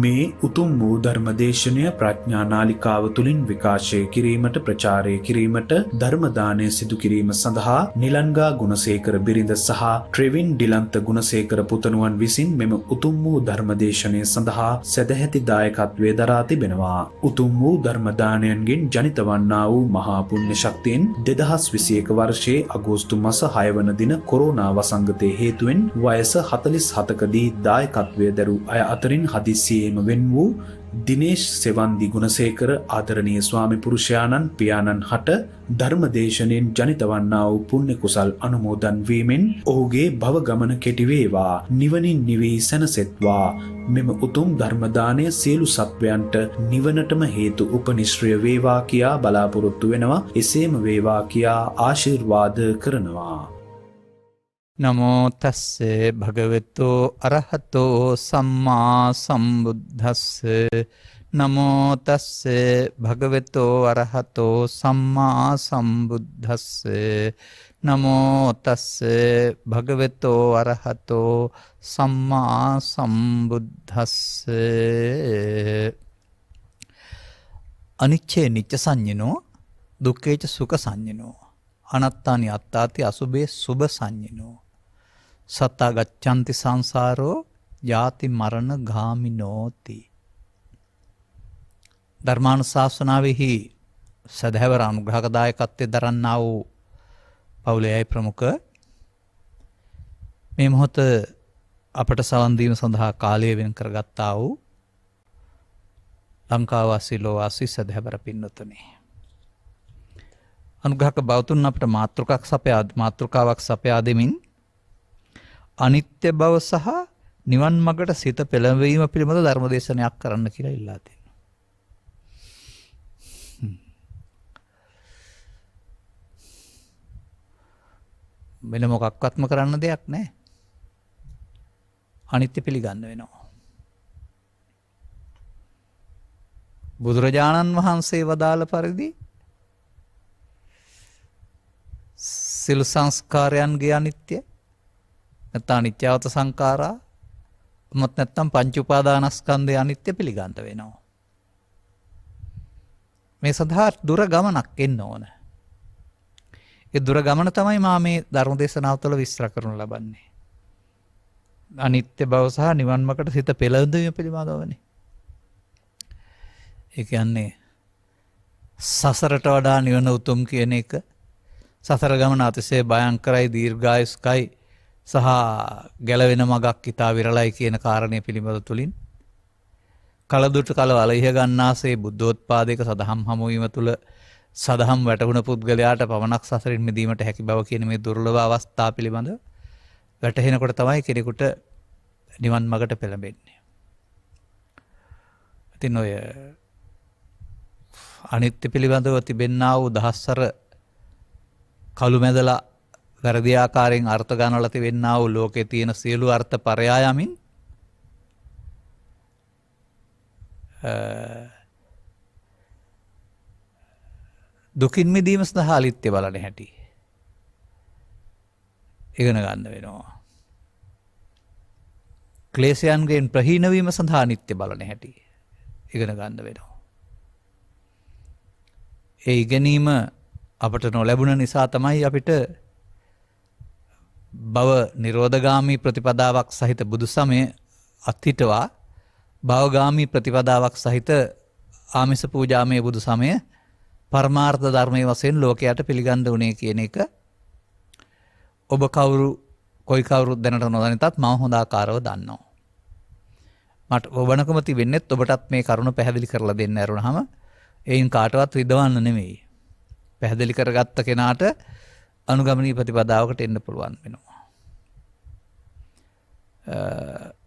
මේ උතුම් වූ ධර්මදේශනය ප්‍රඥා නාලිකාව තුළින් විකාශය කිරීමට ප්‍රචාරය කිරීමට ධර්මදානය සිදු කිරීම සඳහා නිලංගා ගුණසේකර බිරිඳ සහ ට්‍රෙවින් ඩිලන්ත ගුණසේකර පුතණුවන් විසින් මෙම උතුම් වූ ධර්මදේශනය සඳහා සදැහැති දායකත්වය දරා තිබෙනවා. උතුම් වූ ධර්මදානයන්ගෙන් ජනිත වන්නා වූ මහා පුණ්‍ය ශක්තියෙන් 2021 වර්ෂයේ අගෝස්තු මාස 6 වන දින කොරෝනා වසංගතයේ හේතුවෙන් වයස 47කදී දායකත්වය දරූ අය අතරින් හදිස්සියේම වෙන් වූ දිනේෂ් සෙවන්දි ගුණසේකර ආදරණීය ස්වාමි පුරුෂයාණන් පියාණන් හට ධර්මදේශනෙන් ජනිත වන්නා වූ පුණ්‍ය කුසල් අනුමෝදන් වීමෙන් ඔහුගේ භව ගමන කෙටි වේවා, නිවනින් නිවී සැනසෙත්වා. මෙම උතුම් ධර්මදානය සියලු සත්වයන්ට නිවනටම හේතු උපනිශ්‍රය වේවා කියා බලාපොරොත්තු වෙනවා. එසේම වේවා කියා ආශිර්වාද කරනවා. නමෝ තස්සේ භගවතු අරහතෝ සම්මා සම්බුද්දස්ස. නමෝ තස්සේ භගවතු අරහතෝ සම්මා සම්බුද්දස්ස. නමෝ තස්සේ භගවතු අරහතෝ සම්මා සම්බුද්දස්ස. අනිච්චේ නිච්ච සංඤනෝ දුක්ඛේච සුඛ සංඤනෝ අනත්තානි අත්තාති අසුභේ සුභ සංඤනෝ සත්තා ගච්ඡanti සංසාරෝ ජාති මරණ ගාමිනෝති. ධර්මානුශාසනාවෙහි සදහැවර අනුග්‍රහක දායකත්වයේ දරන්නා වූ පවුලේ ප්‍රමුඛ මේ මොහොත අපට සවන් දීම සඳහා කාලය වෙන් කරගත්තා වූ ලංකාවාසී ලෝවාසී සදහැවර පින්නතුනි, අනුග්‍රහක බෞතුන් අපට මාතෘකාවක් සපයා දෙමින් අනිත්‍ය බව සහ නිවන් මඟට සිත පෙළඹවීම පිළිබඳ ධර්මදේශනයක් කරන්න කියලා ඉල්ලා තියෙනවා. වෙන මොකක්වත්ම කරන්න දෙයක් නැහැ. අනිත්‍ය පිළිගන්න වෙනවා. බුදුරජාණන් වහන්සේ වදාළ පරිදි සියලු සංස්කාරයන්ගේ අනිත්‍ය නැත්නම් අනිත්‍යවත සංඛාරා මොත් නැත්නම් පංච උපාදානස්කන්ධයේ අනිත්‍ය පිළිගන්න වෙනවා. මේ සඳහා දුර ගමනක් එන්න ඕන. ඒ දුර ගමන තමයි මා මේ ධර්ම දේශනාව තුළ විස්තර කරනු ලබන්නේ. අනිත්‍ය බව සහ නිවන් මාර්ගට සිත පෙළඳවීම පිළිබඳවනේ. ඒ කියන්නේ සසරට වඩා නිවන උතුම් කියන එක, සසර ගමන අතිශය භයංකරයි, දීර්ඝායුෂ්කයි සහ ගැලවෙන මගක් ඉතා විරලයි කියන කාරණය පිළිබඳ තුලින් කලදුට කලවල ඉහ ගන්නාසේ බුද්ධෝත්පාදයක සදහම් හමුවීම තුළ සදහම් වැටහුණ පුද්ගලයාට පමණක් සසරින් මිදීමට හැකි බව කියන මේ දුර්ලභ අවස්ථා පිළිබඳ වැටහෙනකොට තමයි කෙනෙකුට නිවන් මඟට පෙළඹෙන්නේ. ඉතින් ඔය අනිත්‍ය පිළිබඳව තිබෙන්නා වූ දහස්වර කළු මැදලා වැරදි ආකාරයෙන් අර්ථ ගන්නවල තිබෙන්නා වූ ලෝකේ තියෙන සියලු අර්ථ පරයායමින් දුකින් මිදීම සඳහා අනිත්‍ය බලන හැටි ඉගෙන ගන්න වෙනවා. ක්ලේශයන්ගෙන් ප්‍රහීන වීම සඳහා අනිත්‍ය බලන හැටි ඉගෙන ගන්න වෙනවා. ඒ ඉගෙනීම අපට නොලැබුණ නිසා තමයි අපිට භව නිරෝධගාමී ප්‍රතිපදාවක් සහිත බුදු සමය අත්හිටවා භවගාමී ප්‍රතිපදාවක් සහිත ආමිස පූජාමය බුදු සමය පරමාර්ථ ධර්මයේ වශයෙන් ලෝකයට පිළිගන්න උනේ කියන එක ඔබ කොයි කවුරුත් දැනට නොදනිතත් මම හොඳ ආකාරව දන්නවා. මට ඔබනකම තිබෙන්නේත් ඔබටත් මේ කරුණ පැහැදිලි කරලා දෙන්න ඇරුණාම එයින් කාටවත් රිදවන්න නෙමෙයි. පැහැදිලි කරගත්ත කෙනාට අනුගමනීය ප්‍රතිපදාවකට එන්න පුළුවන් වෙනවා.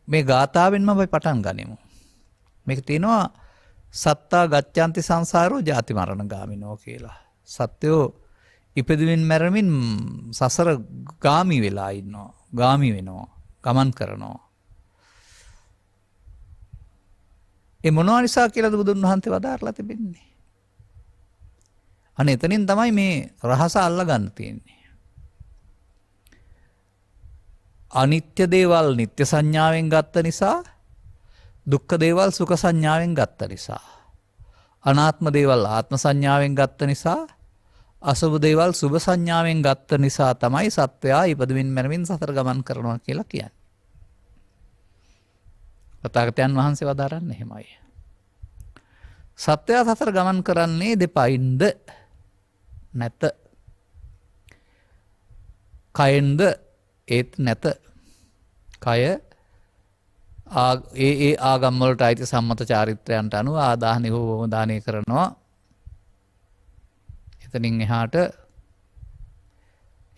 මේ ගාථාවෙන්ම අපි පටන් ගනිමු. මේක තියෙනවා සත්තා ගච්ඡanti සංසාරෝ ජාති මරණ ගාමිනෝ කියලා. සත්‍යෝ ඉපදෙමින් මැරෙමින් සසර ගාමි වෙලා ඉන්නවා. ගාමි වෙනවා. ගමන් කරනවා. ඒ මොනවා නිසා කියලාද බුදුන් වහන්සේ වදාarලා තිබෙන්නේ? අනේ එතනින් තමයි මේ රහස අල්ලගන්න තියෙන්නේ. අනිත්‍ය දේවල් නිත්‍ය සංඥාවෙන් ගත්ත නිසා දුක්ඛ දේවල් සුඛ සංඥාවෙන් ගත්ත නිසා. අනාත්ම දේවල් ආත්ම සංඥාවෙන් ගත්ත නිසා. අසුභ දේවල් සුභ සංඥාවෙන් ගත්ත නිසා තමයි සත්වයා ඉපදමින් මැරමින් සතර ගමන් කරනවා කියලා කියන්නේ. තථාගතයන් වහන්සේ වදාරන්නේ එහෙමයි. සත්වයා සතර ගමන් කරන්නේ දෙපයින්ද නැත. කයෙන්ද ඒත් නැත. කය ඒ ආගම් වලට අයිති සම්මත චාරිත්‍රයන්ට අනුව ආදාහනය හෝ දානය කරනවා. එතනින් එහාට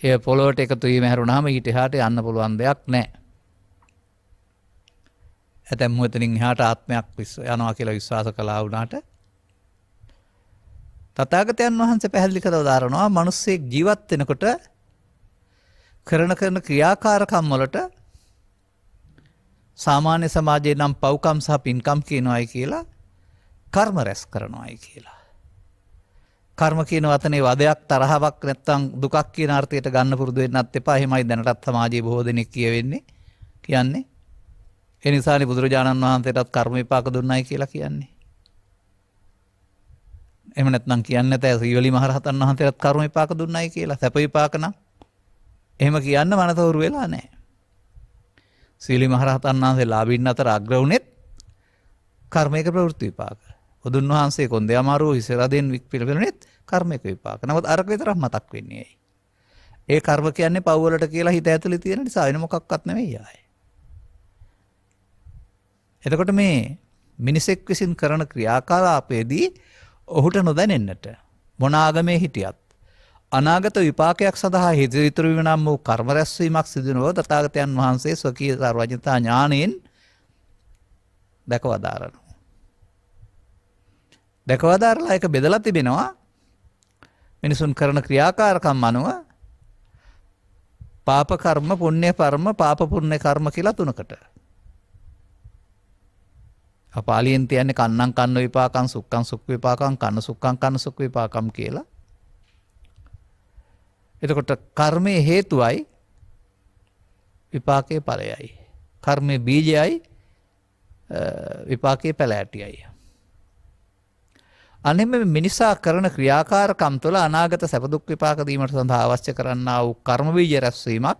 එය පොළොවට එකතු වීම හැරුණාම ඊට එහාට යන්න පුළුවන් දෙයක් නැහැ. ඇතැම්මු එතනින් එහාට ආත්මයක් යනවා කියලා විශ්වාස කළා වුණාට තථාගතයන් වහන්සේ පැහැදිලි කරලා දාරනවා මිනිස්සෙක් ජීවත් වෙනකොට කරන ක්‍රියාකාරකම් වලට සාමාන්‍ය සමාජයේ නම් පව්කම් සහ පින්කම් කියනවායි කියලා කර්ම රැස් කරනවායි කියලා. කර්ම කියන වචනේ වදයක් තරහවක් නැත්තම් දුකක් කියන අර්ථයට ගන්න පුරුදු වෙන්නත් එපා. එහෙමයි දැනටත් සමාජයේ බොහෝ දෙනෙක් කියන්නේ. ඒ නිසානේ බුදුරජාණන් වහන්සේටත් කර්ම විපාක දුන්නයි කියලා කියන්නේ. එහෙම නැත්නම් කියන්නේ නැතේ සීවලි මහරහතන් වහන්සේටත් කර්ම විපාක දුන්නයි කියලා. සැප විපාක නම් එහෙම කියන්න මනතවරු වෙලා නැහැ. සීලි මහරහතන් වහන්සේ ලාභින් අතර අග්‍ර වුණෙත් කර්මයක ප්‍රවෘත්ති විපාක. බුදුන් වහන්සේ කොන්දේ අමාරුව හිසරදෙන් පිළිපෙළුණෙත් කර්මයක විපාක. නමුත් අරක විතරක් මතක් වෙන්නේ ඇයි? ඒ කර්ම කියන්නේ පව් වලට කියලා හිත ඇතුලේ තියෙන නිසා වෙන මොකක්වත් නෙවෙයි ආයේ. එතකොට මේ මිනිසෙක් විසින් කරන ක්‍රියාකලාපයේදී ඔහුට නොදැනෙන්නට මොන ආගමේ හිටියත් අනාගත විපාකයක් සඳහා හේතු ඉතුරු වෙනම් වූ කර්ම රැස්වීමක් සිදු නොව තථාගතයන් වහන්සේ ස්වකීය සර්වඥතා ඥාණයෙන් දැකවදාරනවා. දැකවදාරලා ඒක බෙදලා තිබෙනවා මිනිසුන් කරන ක්‍රියාකාරකම් අනුව පාප කර්ම, පුණ්‍ය කර්ම, පාප පුණ්‍ය කර්ම කියලා තුනකට. පාලියෙන් තියන්නේ කන්නම් කන්න විපාකම්, සුක්ඛං සුක්ඛ විපාකම්, කන්න සුක්ඛං කන්න සුක්ඛ විපාකම් කියලා. එතකොට කර්මයේ හේතුවයි විපාකයේ ඵලයයි. කර්මයේ බීජයයි විපාකයේ පැල ඇටියයි. අනෙම මිනිසා කරන ක්‍රියාකාරකම් තුළ අනාගත සැප දුක් විපාක දීමට සඳහා අවශ්‍ය කරන්නා වූ කර්ම බීජ රැස්වීමක්.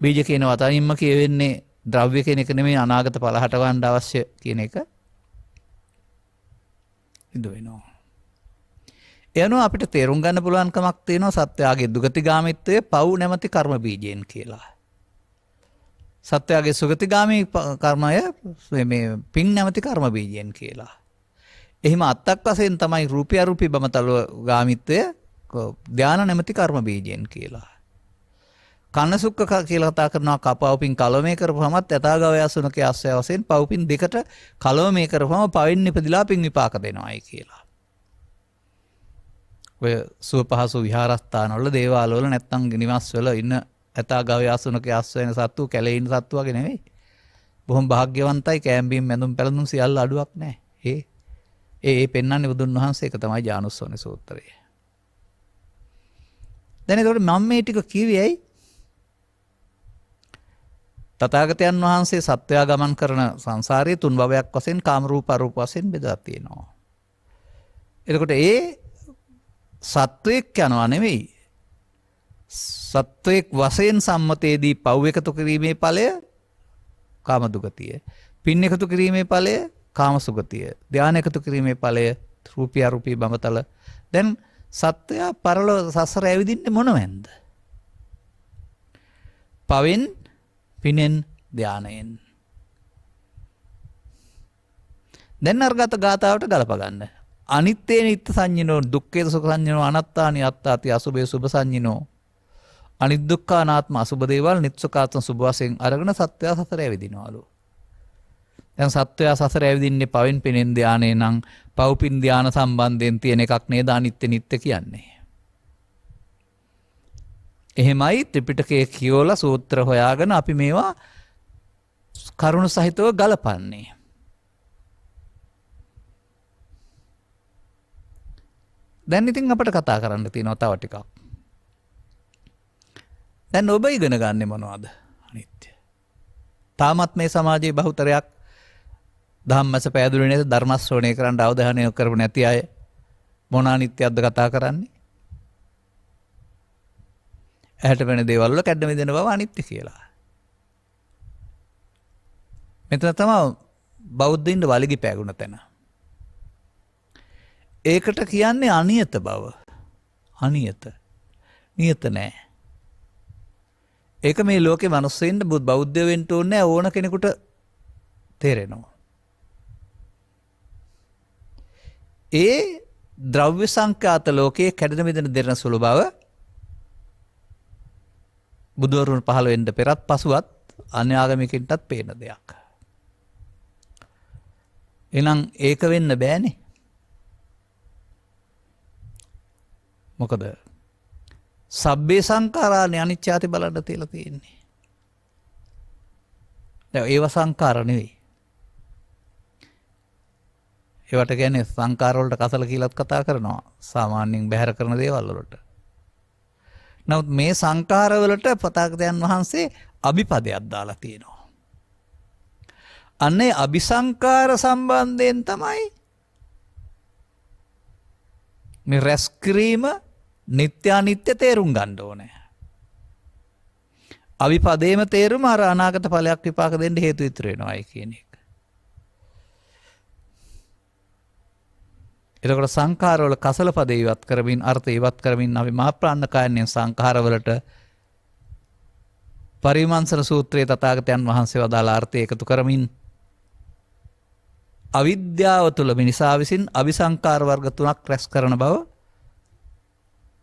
බීජ කියන වචනින්ම කියවෙන්නේ ද්‍රව්‍ය කියන එක නෙමෙයි, අනාගත ඵල හටවන්න අවශ්‍ය කියන එක. ඉදු වෙනවා. එනවා අපිට තේරුම් ගන්න පුළුවන්කමක් තියෙනවා සත්‍යයේ දුගතිගාමීත්වයේ පව් නැමැති කර්ම බීජයෙන් කියලා. සත්‍යයේ සුගතිගාමී කර්මය මේ පින් නැමැති කර්ම බීජයෙන් කියලා. එහෙම අත්තක් වශයෙන් තමයි රූපය අරූපී බමතල ගාමීත්වය ධානා නැමැති කර්ම බීජයෙන් කියලා. කන්න සුක්ඛ කියලා කතා කරනවා කපවපින් කලමේ කරපුවමත් යථාගවය අසුනකේ ආශ්‍රය වශයෙන් පව්පින් දෙකට කලමේ කරපුවම පවෙන් ඉපදිලා පින් විපාක දෙනවායි කියලා. ඔය සුව පහසු විහාරස්ථානවල දේවාලවල නැත්තම් නිවාස් වල ඉන්න යථාගවය අසුනකේ ආශ්‍රය වෙන සත්තු කැලේ ඉන්න සත්තු වගේ නෙවෙයි. බොහොම භාග්‍යවන්තයි, කෑම්බීම් මැදුම් පැළඳුම් සියල්ල අඩුවක් නැහැ. ඒ පෙන්වන්නේ බුදුන් වහන්සේ. ඒක තමයි ජානුස්සෝනි සූත්‍රය. දැන් ඒකට මම මේ ටික කිව්වේ ඇයි? තථාගතයන් වහන්සේ සත්වයා ගමන් කරන සංසාරයේ තුන් භවයක් වශයෙන් කාම රූප අරූප වශයෙන් බෙදලා තියෙනවා. එතකොට ඒ සත්වයක් යනවා නෙවෙයි. සත්වයක් වශයෙන් සම්මතයේදී පව් එකතු කිරීමේ ඵලය කාම දුගතිය. පින් එකතු කිරීමේ ඵලය කාම සුගතිය. ධානය එකතු කිරීමේ ඵලය රූපී අරූපී බඹතල. දැන් සත්වයා පරලෝ සසර ඇවිදින්නේ මොනවෙන්ද? පවෙන්, පිනෙන්, ධානයෙන්. දැන් අර්ගත ගාතාවට ගලප ගන්න. අනිත්‍යේ නිත්‍ය සංඤිනෝ, දුක්ඛේ සුඛ සංඤිනෝ, අනාත්තානි අත්තාති, අසුභේ සුභ සංඤිනෝ. අනිත් දුක්ඛ අනාත්ම අසුභ දේවල් නිත්සුඛාත්ම සුභ වශයෙන් අරගෙන සත්වයා සසර ඇවිදිනවලු. දැන් සත්වයා සසර ඇවිදින්නේ පවෙන්, පිනෙන්, ධානයෙන් නම් පව්පින් ධාන සම්බන්ධයෙන් තියෙන එකක් නේද අනිත්‍ය නිත්‍ය කියන්නේ. එහෙමයි ත්‍රිපිටකයේ කියවලා සූත්‍ර හොයාගෙන අපි මේවා කරුණු සහිතව ගලපන්නේ. දැන් ඉතින් අපිට කතා කරන්න තියෙනවා තව ටිකක්. දැන් ඔබ ඉගෙන ගන්නෙ මොනවද? අනිත්‍ය. තාමත් මේ සමාජයේ බහුතරයක් ධම්මස පෑදුනේ නැති ධර්ම ශ්‍රවණය කරන්න අවධානය යොමු කරපු නැති අය මොන අනිත්‍යයක්ද කතා කරන්නේ? ඇහැට වෙන දේවල් වල කැඩ මෙදෙන බව අනිත්‍ය කියලා. මෙතන තමයි බෞද්ධයින්ට වලිගි පෑගුණ තැන. ඒකට කියන්නේ අනියත බව. අනියත. නියත නෑ. ඒක මේ ලෝකේ මිනිස්සුන්ට බෞද්ධ වෙන්න ඕනේ ඕන කෙනෙකුට තේරෙනවා. ඒ ද්‍රව්‍ය සංඛ්‍යාත ලෝකයේ කැඩෙන මෙදෙන දෙරන සුළු බව බුදුවරුන් පහළ වෙන්න පෙරත් පසුවත් අන්‍ය ආගමිකින්ටත් පේන දෙයක්. එහෙනම් ඒක වෙන්න බෑනේ. මොකද සබ්බේ සංඛාරානේ අනිච්චාති බලන්න තියලා තියෙන්නේ. දැන් ඒව සංඛාර නෙවෙයි. ඒවට කියන්නේ සංඛාර වලට කසල කියලාත් කතා කරනවා. සාමාන්‍යයෙන් බැහැර කරන දේවල් වලට. නමුත් මේ සංඛාර වලට පතාගතයන් වහන්සේ අභිපදයක් දාලා තියෙනවා. අන්නේ අபிසංකාර සම්බන්ධයෙන් තමයි මේ රැස් කිරීම නිත්‍ය අනිත්‍ය තේරුම් ගන්න ඕනේ. අවිපදේම තේරුම අර අනාගත ඵලයක් විපාක දෙන්න හේතු ඉතුරු වෙනවායි කියන එක. එතකොට සංඛාර වල කසල පදේ ඉවත් කරමින් අර්ථ ඉවත් කරමින් අපි මහා ප්‍රාණකායන්ෙන් සංඛාර වලට පරිමංසන සූත්‍රයේ තථාගතයන් වහන්සේ වදාළ අර්ථය එකතු කරමින් අවිද්‍යාව තුළ මිනිසා විසින් අபிසංකාර වර්ග තුනක් රැස් කරන බව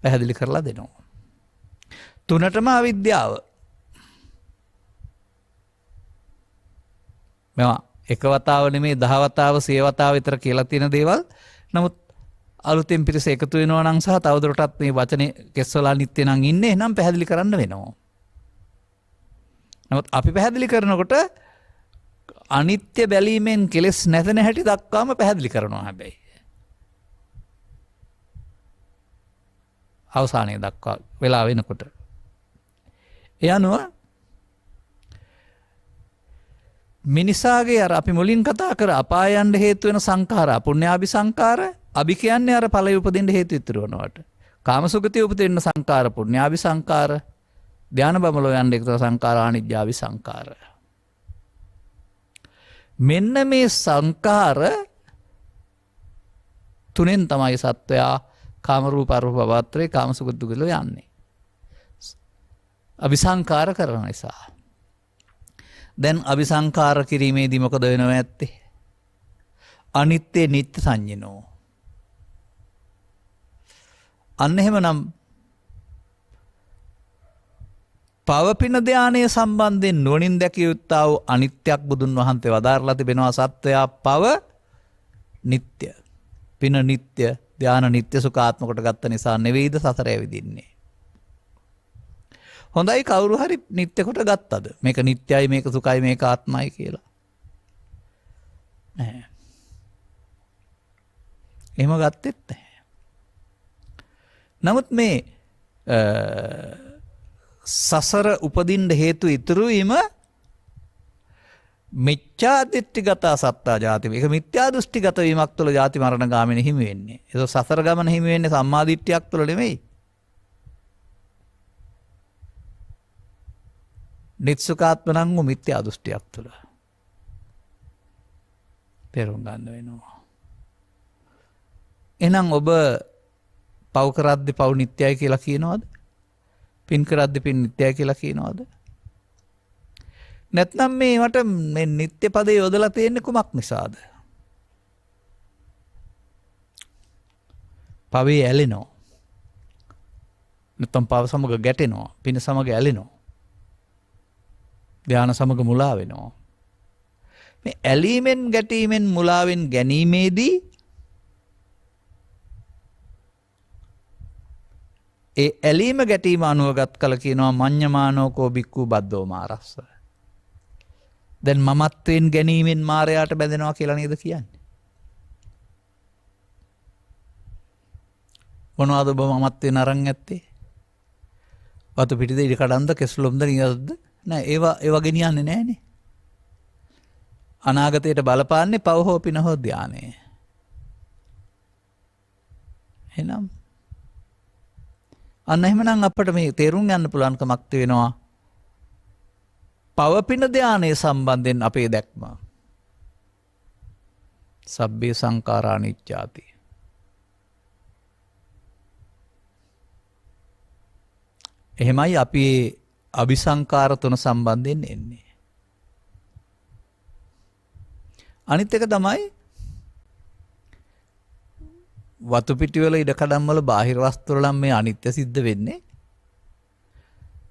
පැහැදිලි කරලා දෙනවා. තුනටම අවිද්‍යාව. මේවා එක වතාව නෙමෙයි 10 වතාව 100 වතාව විතර කියලා තියෙන දේවල්. නමුත් අලුතෙන් පිරිස එකතු වෙනවා නම් සහ තවදුරටත් මේ වචනේ කෙස්වලා නිත්‍ය නම් ඉන්නේ එහෙනම් පැහැදිලි කරන්න වෙනවා. නමුත් අපි පැහැදිලි කරනකොට අනිත්‍ය බැලීමෙන් කෙලෙස් නැතන හැටි දක්වාම පැහැදිලි කරනවා හැබැයි. අවසානයේ දක්වා වෙලා වෙනකොට. ඒ අනුව මිනිසාගේ අර අපි මුලින් කතා කර අපායයන්ට හේතු වෙන සංඛාර පුණ්‍යාභි සංඛාර අභි කියන්නේ අර ඵලය උපදින්න හේතු ඉතුරු වෙනවට. කාමසුගතිය උපදින්න සංඛාර පුණ්‍යාභි සංඛාර ධාන බමලෝ යන්න එක්තර සංඛාර අනිජ්ජාභි සංඛාර. මෙන්න මේ සංඛාර තුනෙන් තමයි සත්වයා කාම රූප අරූප භවත්‍රේ කාමසුගත දුගල යන්නේ. අபிසංකාර කරන නිසා. දැන් අபிසංකාර කිරීමේදී මොකද වෙනව ඇත්තේ? අනිත්‍ය නිත්‍ය සංඤිනෝ. අන්න එහෙමනම් පවපින ධානය සම්බන්ධයෙන් නුවණින් දැකිය යුත්තා වූ අනිත්‍යක් බුදුන් වහන්සේ වදාරලා තිබෙනවා. සත්වයා පව නිත්‍ය, පින නිත්‍ය, ධාන නිත්‍ය සුඛාත්ම කොට ගත්ත නිසා නෙවෙයිද සසර ඇවිදින්නේ. හොඳයි කවුරු හරි නිත්‍ය කොට ගත්තද? මේක නිත්‍යයි, මේක සුඛයි, මේක ආත්මයි කියලා. නැහැ. එහෙම ගත්තෙත් නැහැ. නමුත් මේ සසර උපදින්න හේතු ඉතුරු වීම මිච්ඡා දිට්ඨිගත සත්තා ජාති. ඒක මිත්‍යා දෘෂ්ටිගත වීමක් තුළ ජාති මරණ ගාමින හිමි වෙන්නේ. ඒක සසර ගමන හිමි වෙන්නේ සම්මා දිට්ඨියක් තුළ නෙමෙයි. නිත්සුකාත්මනං වූ මිත්‍යා දෘෂ්ටියක් තුළ. තේරුම් ගන්න වෙනවා. එහෙනම් ඔබ පව් කරද්දි පව් නිත්‍යයි කියලා කියනවද? පින් කරද්දි පින් නිත්‍යයි කියලා කියනවද? නැත්නම් මේවට මේ නිත්‍ය පදේ යොදලා තියෙන්නේ කුමක් නිසාද? පවේ ඇලෙනවා. නැත්නම් පව සමග ගැටෙනවා. පින සමග ඇලෙනවා. ධාන සමග මුලා වෙනවා. මේ ඇලීමෙන් ගැටීමෙන් මුලාවෙන් ගැනීමේදී ඒ ඇලීම ගැටීම අනුවගත් කල කියනවා මඤ්ඤමානෝකෝ බික්ඛු බද්දෝ මාරස්ස. දැන් මමත්වෙන් ගැනීමෙන් මාරයාට බැඳෙනවා කියලා නේද කියන්නේ? මොනවද ඔබ මමත්වෙන් අරන් ඇත්තේ? වතු පිටිද ඉඩ කඩන්ද කෙස්ලොම්ද නියද්ද? නෑ ඒවා ගෙනියන්නේ නෑනේ. අනාගතයට බලපාන්නේ පව හෝ පින හෝ ධානය. එහෙනම් අන්න එහෙමනම් අපිට මේ තේරුම් ගන්න පුළුවන්කමක් තියෙනවා පව පින ධානයේ සම්බන්ධයෙන් අපේ දැක්ම. සබ්බේ සංඛාරා අනිච්චාති. එහෙමයි අපි අபிසංකාර තුන සම්බන්ධයෙන් එන්නේ. අනිත් එක තමයි වතු පිටිවල ඉඩකඩම් වල බාහිර වස්තු වල මේ අනිත්‍ය සිද්ධ වෙන්නේ.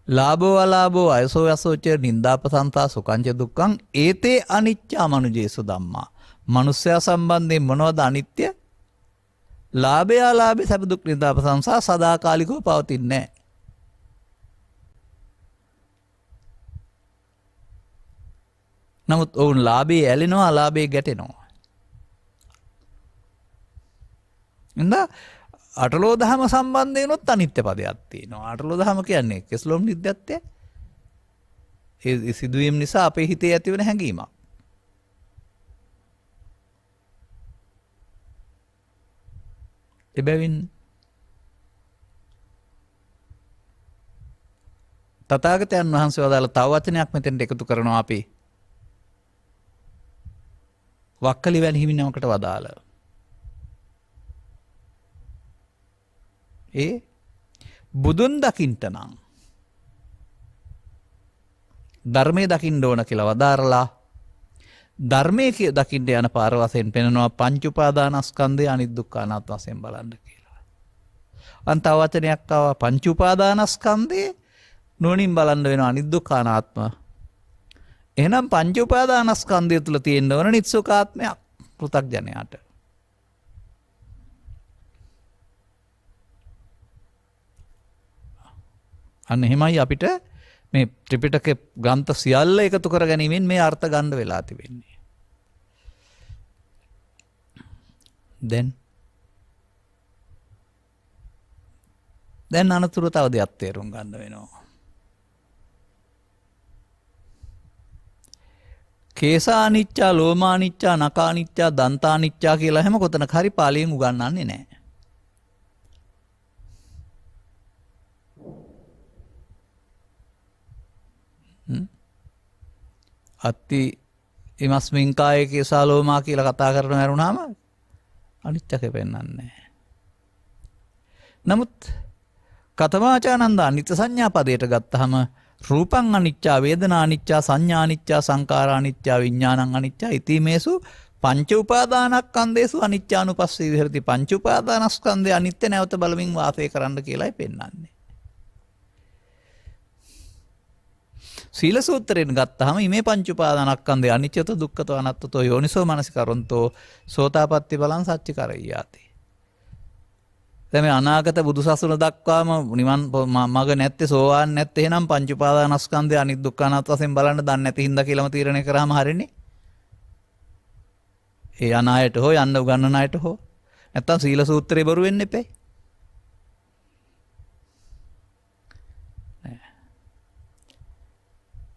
ලාභෝ අලාභෝ අයසෝ යසෝච නින්දාපසන්තා සුඛංච දුක්ඛං ඒතේ අනිච්චා මනුජේසු ධම්මා. මනුස්සයා සම්බන්ධයෙන් මොනවද අනිත්‍ය? ලාභය අලාභය සැප දුක් නින්දාපසංසා සදාකාලිකව පවතින්නේ නැහැ. නමුත් ඔවුන් ලාභයේ ඇලෙනවා අලාභයේ ගැටෙනවා. ඉතින් අටලෝ දහම සම්බන්ධයෙන්ොත් අනිත්‍ය පදයක් තියෙනවා. අටලෝ දහම කියන්නේ කෙස්ලොම් නිද්දත්තේ. ඒ සිදුවීම් නිසා අපේ හිතේ ඇතිවන හැඟීමක්. එබැවින් තථාගතයන් වහන්සේ වදාළ තව වචනයක් මෙතෙන්ට එකතු කරනවා අපි. වක්කලි වැනි හිමිනමකට වදාළ. ඒ බුදුන් දකින්ට නම් ධර්මයේ දකින්න ඕන කියලා වදාරලා ධර්මයේ දකින්න යන පාර වශයෙන් පෙන්වනවා පංච උපාදානස්කන්ධය අනිදුක්ඛ අනාත්ම වශයෙන් බලන්න කියලා. අන්ත වචනයක් ආවා පංච උපාදානස්කන්ධය නෝනින් බලන්න වෙනවා අනිදුක්ඛ අනාත්ම. එහෙනම් පංච උපාදානස්කන්ධය තුල තියෙන්න ඕන නිත්සුකාත්මයක් පෘථග්ජනයාට. අන්න එහෙමයි අපිට මේ ත්‍රිපිටක ග්‍රන්ථ සියල්ල එකතු කර ගැනීමෙන් මේ අර්ථ ගන්න වෙලා තිබෙන්නේ. දැන් අනතුරු තව දෙයක් තේරුම් ගන්න වෙනවා. කේසානිච්චා ලෝමානිච්චා නකානිච්චා දන්තානිච්චා කියලා හැම කොතනක හරි පාලියෙන් උගන්වන්නේ නැහැ. අත්ති ඉමස්මින් කායේ කේසා ලෝමා කියලා කතා කරන මරුණාම අනිච්චක පෙන්වන්නේ. නමුත් කතමාචානන්ද අනිත්‍ය සංඥා පදයට ගත්තහම රූපං අනිච්චා වේදනා අනිච්චා සංඥා අනිච්චා සංඛාරා අනිච්චා විඥානං අනිච්චා ඉතිමේසු පංච උපාදානස්කන්ධේසු අනිච්චානුපස්සී විහෙරති. පංච උපාදානස්කන්ධය අනිත්‍ය නැවත බලමින් වාසය කරන්න කියලායි පෙන්වන්නේ. සීල සූත්‍රයෙන් ගත්තාම මේ පංච උපාදානස්කන්ධය අනිච්චතෝ දුක්ඛතෝ අනාත්තතෝ යෝනිසෝ මනසිකරොන්තෝ සෝතාපට්ටි බලං සච්ච කරයියාති. දැන් මේ අනාගත බුදුසසුන දක්වාම නිවන් මග නැත්තේ සෝවාන් නැත්තේ එහෙනම් පංච උපාදානස්කන්ධය අනිත් දුක්ඛ අනාත්ම වශයෙන් බලන්න දන්නේ නැති හින්දා කියලාම තීරණය කරාම හරිනේ. ඒ යන අයට හෝ යන්න උගන්නන අයට හෝ නැත්තම් සීල සූත්‍රේ බොරු වෙන්න එපේ.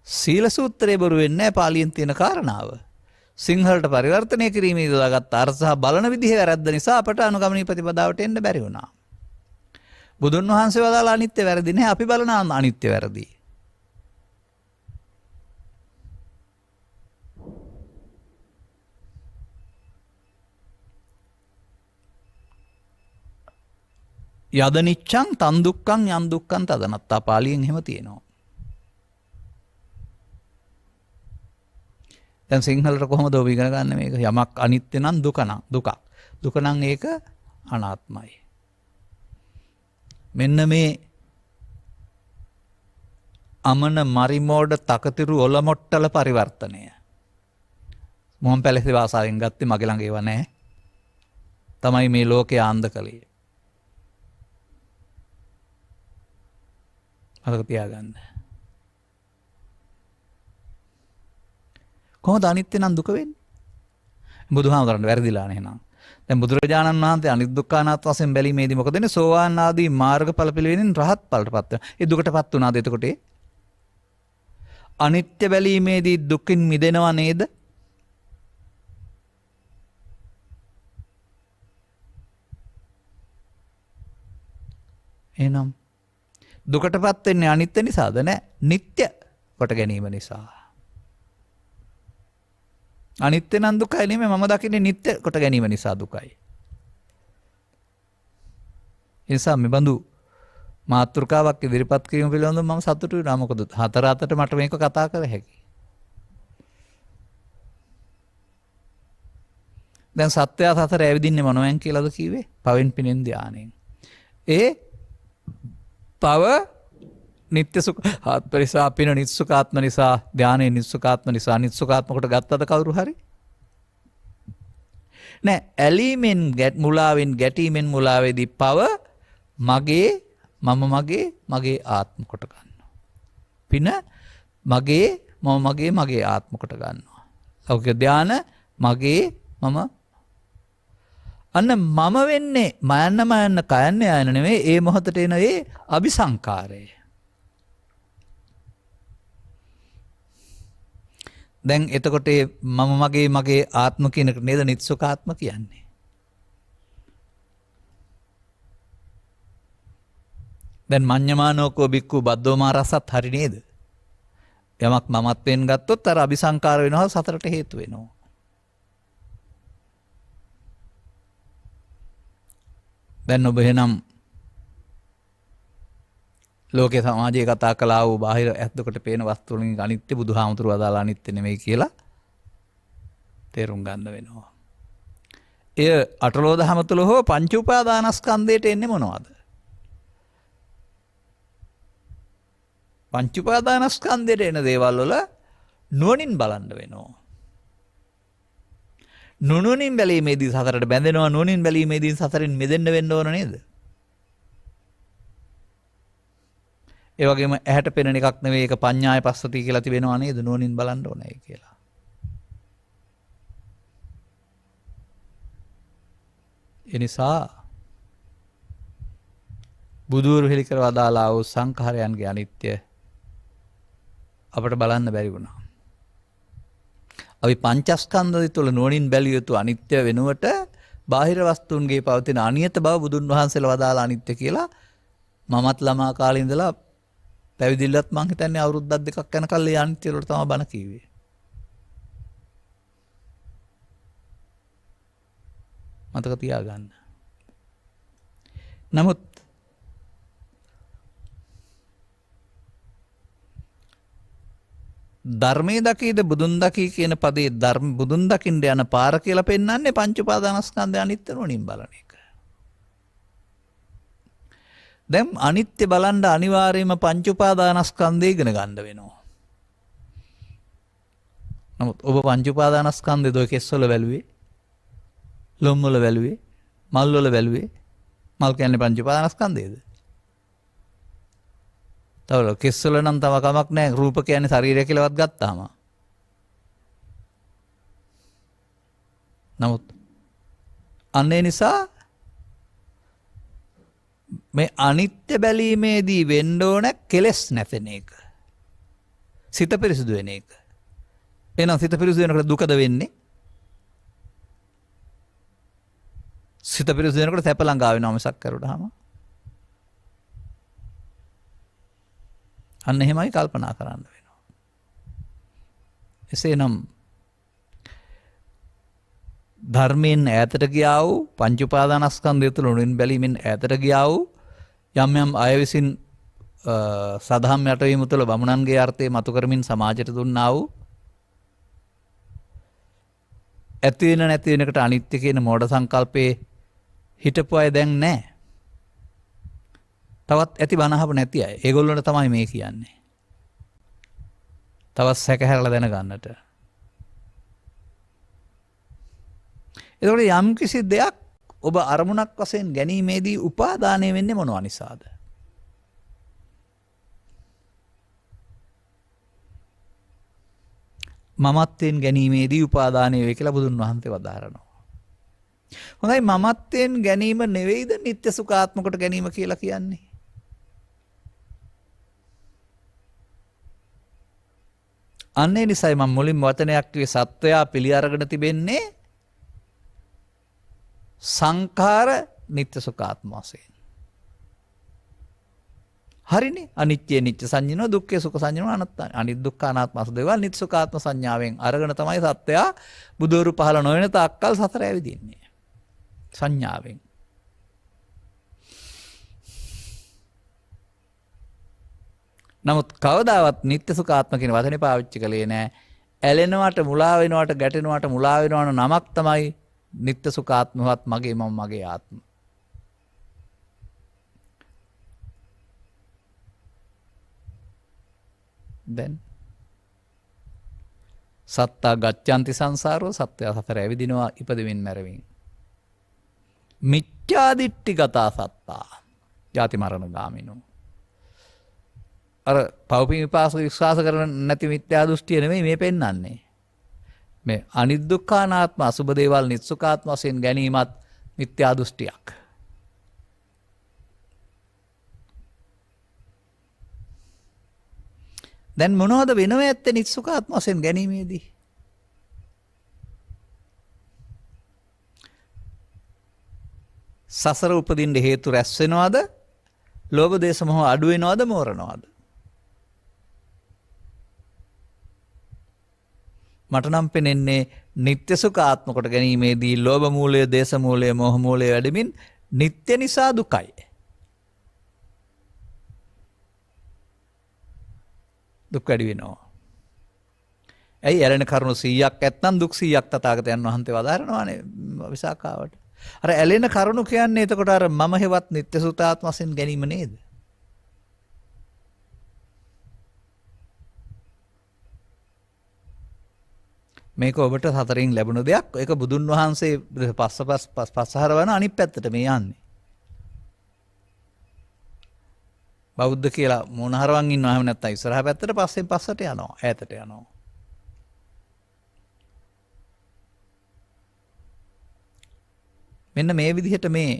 සීල සූත්‍රේ බොරු වෙන්නේ නැහැ පාලියෙන් තියෙන කාරණාව. සිංහලට පරිවර්තනය කිරීමේ යොදාගත් අර්ථ සහ බලන විදිහ වැරද්ද නිසා අපට අනුගමනීය ප්‍රතිපදාවට එන්න බැරි වුණා. බුදුන් වහන්සේ වදාළ අනිත්‍ය වැරදි නැහැ, අපි බලන අනිත්‍ය වැරදි. යද නිච්ඡං තන් දුක්ඛං යන් දුක්ඛං තදනත්තා පාලියෙන් එහෙම තියෙනවා. දැන් සිංහලට කොහොමද ඔබ ඉගෙන ගන්න මේක? යමක් අනිත්‍ය නම් දුක නම් දුකක්. දුක නම් ඒක අනාත්මයි. මෙන්න මේ අමන මරිමෝඩ තකතිරු ඔලොමොට්ටල පරිවර්තනය. මොහොන් පැලසේ භාෂාවෙන් ගත්තේ මගේ ළඟ ඒව නැහැ. තමයි මේ ලෝකයේ ආන්ද කලේ. මතක තියාගන්න. කොහොමද අනිත්‍ය නම් දුක වෙන්නේ? බුදුහාමුදුරන්ට වැරදිලා නේනම්. දැන් බුදුරජාණන් වහන්සේ අනිත් දුක්ඛානාත්ම වශයෙන් බැලීමේදී මොකද වෙන්නේ? සෝවාන් ආදී මාර්ගඵල පිළිවෙලින් රහත් ඵලටපත් වෙනවා. ඒ දුකටපත් වුණාද එතකොට? අනිත්‍ය බැලීමේදී දුකින් මිදෙනව නේද? එහෙනම් දුකටපත් වෙන්නේ අනිත්‍ය නිසාද? නෑ, නিত্য කොට ගැනීම නිසා. අනිත්‍ය නම් දුකයි නෙමෙයි, මම දකින්නේ නিত্য කොට ගැනීම නිසා දුකයි. ඒ නිසා මේ බඳු මාතෘකාවක් ඉදිරිපත් කිරීම පිළිබඳව මම සතුටු වෙනවා. මොකද හතර අතට මට මේක කතා කර හැකියි. දැන් සත්‍යය සතර ඇවිදින්නේ මොනවෙන් කියලාද කිව්වේ? පවෙන් පිනෙන් ධානයෙන්. ඒ පව නිත්‍ය සුඛාත්ම නිසා, පින නිස්සුකාත්ම නිසා, ධානයේ නිස්සුකාත්ම නිසා, නිස්සුකාත්ම කොට ගත්තද කවුරු හරි? නෑ, ඇලීමෙන් මුලාවෙන් ගැටීමෙන් මුලාවේදී පව මගේ, මම මගේ, මගේ ආත්ම කොට ගන්නවා. පින මගේ, මම මගේ, මගේ ආත්ම කොට ගන්නවා. ලෞකික ධාන මගේ, මම. අන්න මම වෙන්නේ මයන්න කයන්න යන නෙවෙයි, ඒ මොහොතට එන ඒ අபிසංකාරය. දැන් එතකොට මම මගේ, මගේ ආත්ම කියන එක නේද නිත්සුකාත්ම කියන්නේ? දැන් මඤ්ඤමානෝකෝ බික්කු බද්දෝමා රසත් හරි නේද? යමක් මමත්වෙන් ගත්තොත් අර අபிසංකාර වෙනවා, සතරට හේතු වෙනවා. දැන් ඔබ එහෙනම් ලෝකේ සමාජයේ කතා කළා වූ බාහිර ඇද්දකට පේන වස්තු වලින් අනිත්‍ය බුදුහාමුදුරුවෝ අදාළ අනිත්‍ය නෙමෙයි කියලා තේරුම් ගන්න වෙනවා. එය අටලෝ දහම තුල හෝ පංච උපාදානස්කන්ධයට එන්නේ මොනවද? පංච උපාදානස්කන්ධයට එන දේවල් වල නුවණින් බලන්න වෙනවා. නුවණින් බැලීමේදී සතරට බැඳෙනවා, නුවණින් බැලීමේදී සතරින් මිදෙන්න වෙන්න ඕන නේද? ඒ වගේම ඇහැට පෙනෙන එකක් නෙවෙයි, ඒක පඤ්ඤාය පස්සති කියලා තිබෙනවා නේද? නුවණින් බලන්න ඕනේ කියලා. ඒ නිසා බුදුරු හෙලි කර වදාලා වූ සංඛාරයන්ගේ අනිත්‍ය අපට බලන්න බැරි වුණා. අපි පංචස්කන්ධය තුළ නුවණින් බැලිය යුතු අනිත්‍ය වෙනුවට බාහිර වස්තුන්ගේ පවතින අනියත බව බුදුන් වහන්සේලා වදාලා අනිත්‍ය කියලා මමත් ළමා කාලේ ඉඳලා පැවිදිල්ලත් මං හිතන්නේ අවුරුද්දක් දෙකක් යනකල් ඒ අනිත්‍ය වලට තමයි බණ කිව්වේ. මතක තියාගන්න. නමුත් ධර්මයේ දකීද බුදුන් දකී කියන පදේ ධර්ම බුදුන් දකින්න යන පාර කියලා පෙන්වන්නේ පංච උපාදානස්කන්ධය අනිත්‍ය නොනින් බලන එක. දැන් අනිත්‍ය බලන්න අනිවාර්යයෙන්ම පංච උපාදානස්කන්ධය ඉගෙන ගන්න වෙනවා. නමුත් ඔබ පංච උපාදානස්කන්ධය දොයි කෙස්වල බැලුවේ, ලොම් වල බැලුවේ, මල් වල බැලුවේ. මල් කියන්නේ පංච උපාදානස්කන්ධයද? තවල කෙස්වල නම් තව කමක් නැහැ. රූප කියන්නේ ශරීරය කියලාවත් ගත්තාම. නමුත් අන්නේ නිසා මේ අනිත්‍ය බැලීමේදී වෙන්න ඕන කෙලෙස් නැතෙන එක. සිත පිරිසුදු වෙන එක. එහෙනම් සිත පිරිසුදු වෙනකොට දුකද වෙන්නේ? සිත පිරිසුදු වෙනකොට සැප ළඟා වෙනවා මිසක් කරුණාම. අන්න එහෙමයි කල්පනා කරන්න වෙනවා. එසේනම් ධර්මයෙන් ඈතට ගියා වූ පංච උපාදානස්කන්ධය තුළ නුවණින් බැලීමෙන් ඈතට ගියා වූ යම් යම් අය විසින් සදහම් යටවීම තුළ බමුණන්ගේ අර්ථය මතු කරමින් සමාජයට දුන්නා වූ ඇති වෙන නැති වෙන එකට අනිත්‍ය කියන මෝඩ සංකල්පයේ හිටපු අය දැන් නැහැ. තවත් ඇති බනහප නැති අය. ඒගොල්ලොන්ට තමයි මේ කියන්නේ. තවත් සැකහැරලා දැනගන්නට. එතකොට යම් කිසි දෙයක් ඔබ අරමුණක් වශයෙන් ගැනීමේදී උපාදානය වෙන්නේ මොනවා නිසාද? මමත්වයෙන් ගැනීමේදී උපාදානය වේ කියලා බුදුන් වහන්සේ වදාරනවා. හොඳයි, මමත්වයෙන් ගැනීම නෙවෙයිද නිත්‍ය සුඛාත්මකට ගැනීම කියලා කියන්නේ? අන්නේ නිසයි මම මුලින්ම වචනයක් කිව්වේ සත්වයා පිළි අරගෙන තිබෙන්නේ සංඛාර නිත්‍ය සුඛාත්ම වශයෙන්. හරිනේ. අනිත්‍ය නිත්‍ය සංඥාන දුක්ඛේ සුඛ සංඥාන අනාත්ම. අනිත් දුක්ඛ අනාත්ම අසදේවල් නිත්‍ය සුඛාත්ම සංඥාවෙන් අරගෙන තමයි සත්‍යය බුදවරු පහළ නොවන තාක්කල් සතර ඇවිදින්නේ. සංඥාවෙන්. නමුත් කවදාවත් නිත්‍ය සුඛාත්ම කියන වචනේ පාවිච්චි කළේ නෑ. ඇලෙනවට මුලා වෙනවට ගැටෙනවට මුලා වෙනවන නමක් තමයි නිත්‍ය සුඛාත්මවත් මගේ මම මගේ ආත්ම. දැන් සත්තා ගච්ඡanti සංසාරෝ සත්‍ය සතර ඇවිදිනවා ඉපදෙමින් මැරෙමින්. මිච්ඡාදිට්ඨිගතා සත්තා ජාති මරණ ගාමිනෝ. අර පවපින් විපාක විශ්වාස කරන නැති මිත්‍යා දෘෂ්ටිය නෙමෙයි මේ පෙන්වන්නේ. මේ අනිදුක්ඛානාත්ම අසුබ දේවල් නිස්සුකාත්ම වශයෙන් ගැනීමත් මිත්‍යා දෘෂ්ටියක්. දැන් මොනවද වෙනව ඇත්තේ නිස්සුකාත්ම වශයෙන් ගැනීමේදී? සසර උපදින්න හේතු රැස් වෙනවද? ලෝභ දේශ මොහ අඩු වෙනවද මෝරනවද? මට නම් පෙනෙන්නේ නිත්‍ය සුඛ ආත්ම කොට ගැනීමේදී ලෝභ මූලය, දේශ මූලය, මෝහ මූලය වැඩිමින් නිත්‍ය නිසා දුකයි. දුක් වැඩි වෙනවා. ඇයි ඇලෙන කරුණු 100ක් ඇත්නම් දුක් 100ක් තථාගතයන් වහන්සේ වදාරනවානේ විසාකාවට. අර ඇලෙන කරුණු කියන්නේ එතකොට අර මම හෙවත් නිත්‍ය සුඛ ආත්ම වශයෙන් ගැනීම නේද? මේක ඔබට සතරින් ලැබුණ දෙයක්. ඒක බුදුන් වහන්සේ පස්සහරවන අනිත් පැත්තට මේ යන්නේ. බෞද්ධ කියලා මොනහරවන් ඉන්නවා. එහෙම නැත්නම් ඉස්සරහ පැත්තට පස්සෙන් පස්සට යනවා. ඈතට යනවා. මෙන්න මේ විදිහට මේ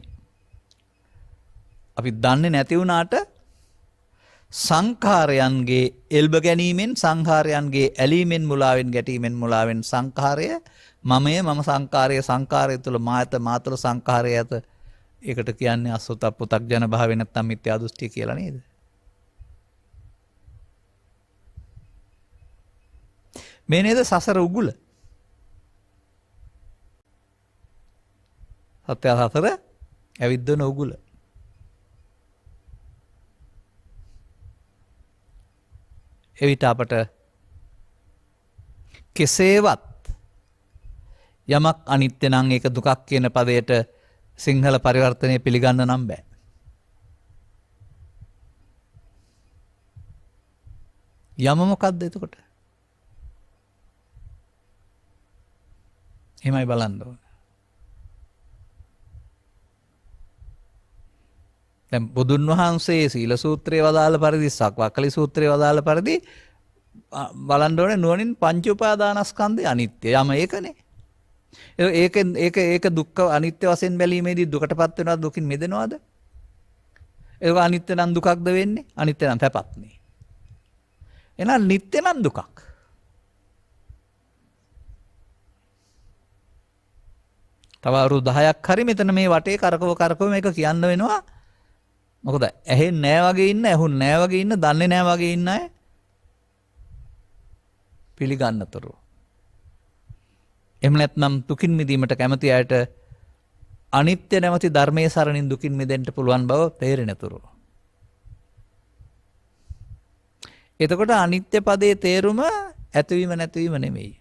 අපි දන්නේ නැති වුණාට සංඛාරයන්ගේ එල්බ ගැනීමෙන් සංඛාරයන්ගේ ඇලීමෙන් මුලාවෙන් ගැටීමෙන් මුලාවෙන් සංඛාරය මමය මම සංඛාරය සංඛාරය තුළ මායත මාතුල සංඛාරය ඇත. ඒකට කියන්නේ අසුත පුතග්ජන භාවය නැත්නම් මිත්‍යා දෘෂ්ටි කියලා නේද? මේ නේද සසර උගුල? සත්‍ය සසර ඇවිද්දන උගුල. එවිට අපට කෙසේවත් යමක් අනිත්‍ය නම් ඒක දුකක් කියන පදයට සිංහල පරිවර්තනය පිළිගන්න නම් බෑ. යම මොකක්ද එතකොට? එහෙමයි බලන්න ඕන. දැන් බුදුන් වහන්සේ සීල සූත්‍රයේ වදාළ පරිදි සක්වක්කලි සූත්‍රයේ වදාළ පරිදි බලන්න ඕනේ නුවණින් පංච උපාදානස්කන්ධය අනිත්‍ය. යම ඒකනේ. ඒක දුක්ඛ අනිත්‍ය වශයෙන් බැලීමේදී දුකටපත් වෙනවද දුකින් මිදෙනවද? ඒක අනිත්‍ය නම් දුකක්ද වෙන්නේ? අනිත්‍ය නම් සැපක් නේ. එහෙනම් නිට්ටය නම් දුකක්. තව අවුරුදු 10ක් හරි මෙතන මේ වටේ කරකව මේක කියන්න වෙනවා. මොකද ඇහෙන්නේ නැහැ වගේ ඉන්න, ඇහුන්නේ නැහැ වගේ ඉන්න, දන්නේ නැහැ වගේ ඉන්න අය පිළිගන්නතරු. එහෙම නැත්නම් දුකින් මිදීමට කැමති අයට අනිත්‍ය නැමැති ධර්මයේ සරණින් දුකින් මිදෙන්න පුළුවන් බව තේරෙනතුරු. එතකොට අනිත්‍ය පදයේ තේරුම ඇතවීම නැතිවීම නෙමෙයි.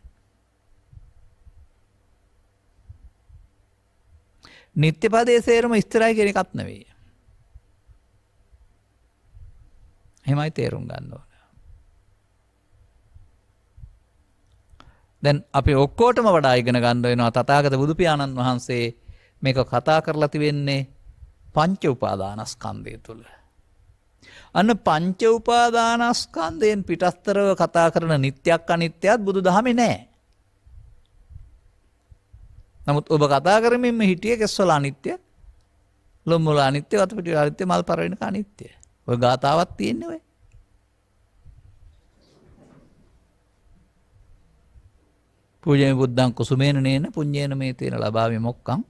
නිත්‍ය පදයේ තේරුම ස්ථිරයි කියන එකක් නෙවෙයි. එහෙමයි තේරුම් ගන්න ඕන. දැන් අපි ඔක්කොටම වඩා ඉගෙන ගන්න වෙනවා තථාගත බුදු පියාණන් වහන්සේ මේක කතා කරලා තිබෙන්නේ පංච උපාදානස්කන්ධය තුල. අන්න පංච උපාදානස්කන්ධයෙන් පිටස්තරව කතා කරන නිට්ටයක් අනිත්‍යයක් බුදුදහමේ නැහැ. නමුත් ඔබ කතා කරමින්ම හිටියේ කෙස්වල අනිත්‍ය, ලොම්මුල අනිත්‍ය, වතුපිටි අනිත්‍ය, මල් පරවෙනක අනිත්‍ය. ඔය ගාතාවක් තියෙන්නේ ඔය. පූජේ බුද්ධං කුසුමේන නේන පුඤ්ඤේන මේ තේන ලබාවි මොක්කං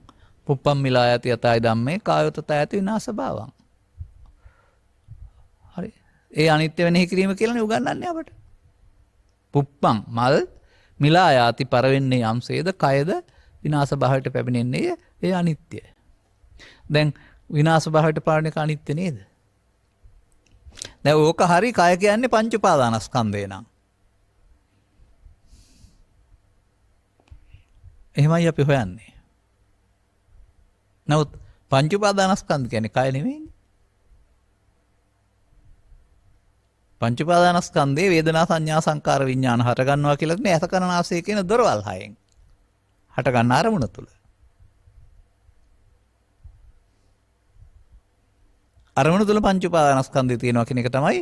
පුප්පම් මිලා යති යතයි ධම්මේ කායොත තයති විනාශ භාවං. හරි. ඒ අනිත්‍ය වෙනෙහි කිරීම කියලානේ උගන්වන්නේ අපට. පුප්පං මල් මිලා යාති පරවෙන්නේ යම්සේද කයද විනාශ භාවයට පැමිණෙන්නේ ඒ අනිත්‍යයි. දැන් විනාශ භාවයට පාරණ එක අනිත්‍ය නේද? දැන් ඕක හරි කය කියන්නේ පංච උපාදානස්කන්ධය නම්. එහෙමයි අපි හොයන්නේ. නමුත් පංච උපාදානස්කන්ධ කියන්නේ කය නෙවෙයිනේ. පංච උපාදානස්කන්ධේ වේදනා සංඥා සංකාර විඥාන හට ගන්නවා කියලා නේ ඇස කන නාසය කියන දොරවල් හයෙන්. හට ගන්න අරමුණ තුල. අරමුණ තුල පංච උපාදානස්කන්ධය තියෙනවා කියන එක තමයි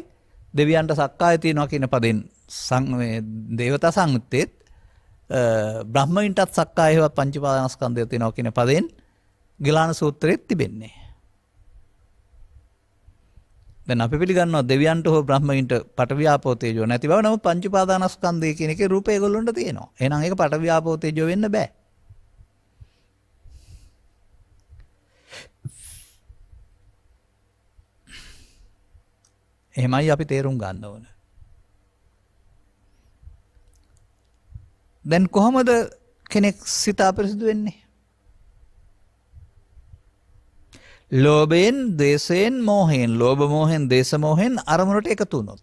දෙවියන්ට සක්කාය තියෙනවා කියන පදෙන් මේ දේවතා සංයුත්තේත් බ්‍රහ්මයින්ටත් සක්කායව පංච උපාදානස්කන්ධය තියෙනවා කියන පදෙන් ගිලාන සූත්‍රෙත් තිබෙන්නේ. දැන් අපි පිළිගන්නවා දෙවියන්ට හෝ බ්‍රහ්මයින්ට පඨවි ආපෝ තේජෝ නැති බව. නමුත් පංච උපාදානස්කන්ධය කියන එකේ රූපය ඒගොල්ලොන්ට තියෙනවා. එහෙනම් ඒක පඨවි ආපෝ තේජෝ වෙන්න බෑ. එහෙමයි අපි තේරුම් ගන්න ඕන. දැන් කොහොමද කෙනෙක් සිත අපිරිසිදු වෙන්නේ? ලෝභයෙන්, ද්වේෂයෙන්, මෝහයෙන්, ලෝභ මෝහෙන්, ද්වේෂ මෝහෙන් අරමුණට එකතු වුණොත්.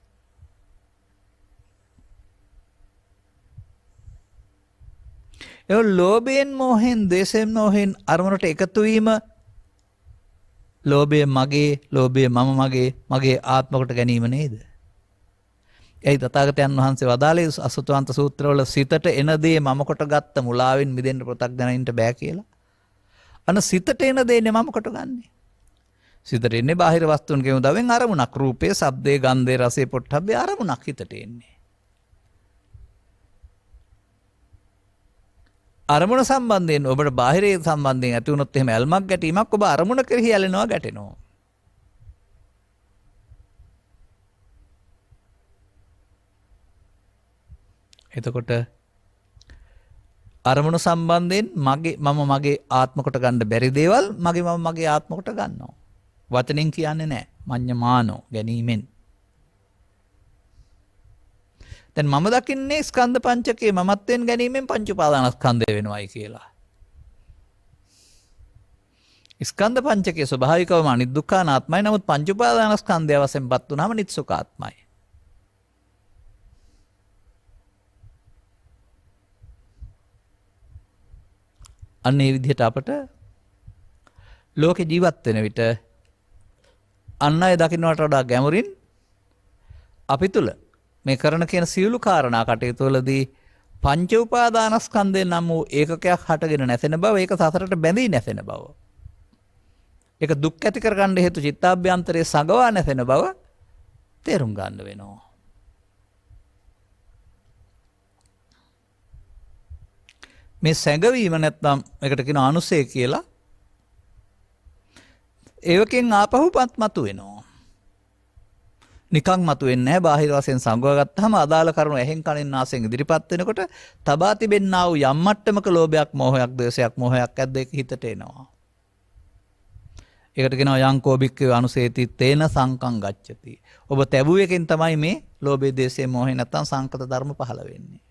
ඒ ලෝභයෙන්, මෝහෙන්, ද්වේෂයෙන්, මෝහෙන් අරමුණට එකතු වීම ලෝභය මගේ, ලෝභය මම මගේ ආත්ම කොට ගැනීම නේද? එයි තථාගතයන් වහන්සේ වදාළේ අසුතවන්ත සූත්‍රවල සිතට එන දේ මම කොට ගත්ත මුලාවෙන් මිදෙන්න පෘථග්ජනයින්ට බෑ කියලා. අන සිතට එන දේනේ මම කොට ගන්නෙ. සිතට එන්නේ බාහිර වස්තුන් කියන උදවෙන් අරමුණක්. රූපේ, ශබ්දේ, ගන්ධේ, රසේ, පොට්ටබ්බේ අරමුණක් හිතට එන්නේ. අරමුණ සම්බන්ධයෙන් ඔබට බාහිරයේ සම්බන්ධයෙන් ඇති වුණොත් එහෙම ඇල්මක් ගැටීමක් ඔබ අරමුණ කෙරෙහි ඇලෙනවා ගැටෙනවා. එතකොට අරමුණ සම්බන්ධයෙන් මගේ ආත්ම කොට ගන්න බැරි දේවල් මගේ ආත්ම කොට ගන්නවා. වචනෙන් කියන්නේ නැහැ. මඤ්ඤමානෝ ගැනීමෙන්. දැන් මම දකින්නේ ස්කන්ධ පංචකයේ මමත්වෙන් ගැනීමෙන් පංච උපාදානස්කන්ධය වෙනවයි කියලා. ස්කන්ධ පංචකයේ ස්වභාවිකවම අනිදුක්ඛානාත්මයි. නමුත් පංච උපාදානස්කන්ධය වශයෙන්පත් වුනහම නිත්සුඛාත්මයි. අන්න ඒ විදිහට අපට ලෝකේ ජීවත් වෙන විට අන් අය දකින්නට වඩා ගැඹුරින් අපි තුල මේ කරන කියන සියලු කාරණා කටයුතු වලදී පංච උපාදානස්කන්ධයෙන් නම් වූ ඒකකයක් හටගෙන නැසෙන බව, ඒක සසරට බැඳී නැසෙන බව, ඒක දුක් ඇති කරගන්න හේතු චිත්තාභ්‍යන්තරයේ සගවා නැසෙන බව තේරුම් ගන්න වෙනවා. මේ සැඟවීම නැත්නම් ඒකට කියන අනුසය කියලා ඒවකෙන් ආපහුපත් මතු වෙනවා. නිකන් මතු වෙන්නේ නැහැ. බාහිර වශයෙන් සංගව ගත්තාම අදාළ කරුණු ඇහෙන් කනෙන් නාසයෙන් ඉදිරිපත් වෙනකොට තබා තිබෙන්නා වූ යම් මට්ටමක ලෝභයක්, මෝහයක්, ද්වේෂයක්, මෝහයක් ඇද්ද ඒක හිතට එනවා. ඒකට කියනවා යංකෝ භික්ඛවේ අනුසේති තේන සංකං ගච්ඡති. ඔබ තැබුව එකෙන් තමයි මේ ලෝභය, ද්වේෂය, මෝහය නැත්නම් සංකත ධර්ම පහළ වෙන්නේ.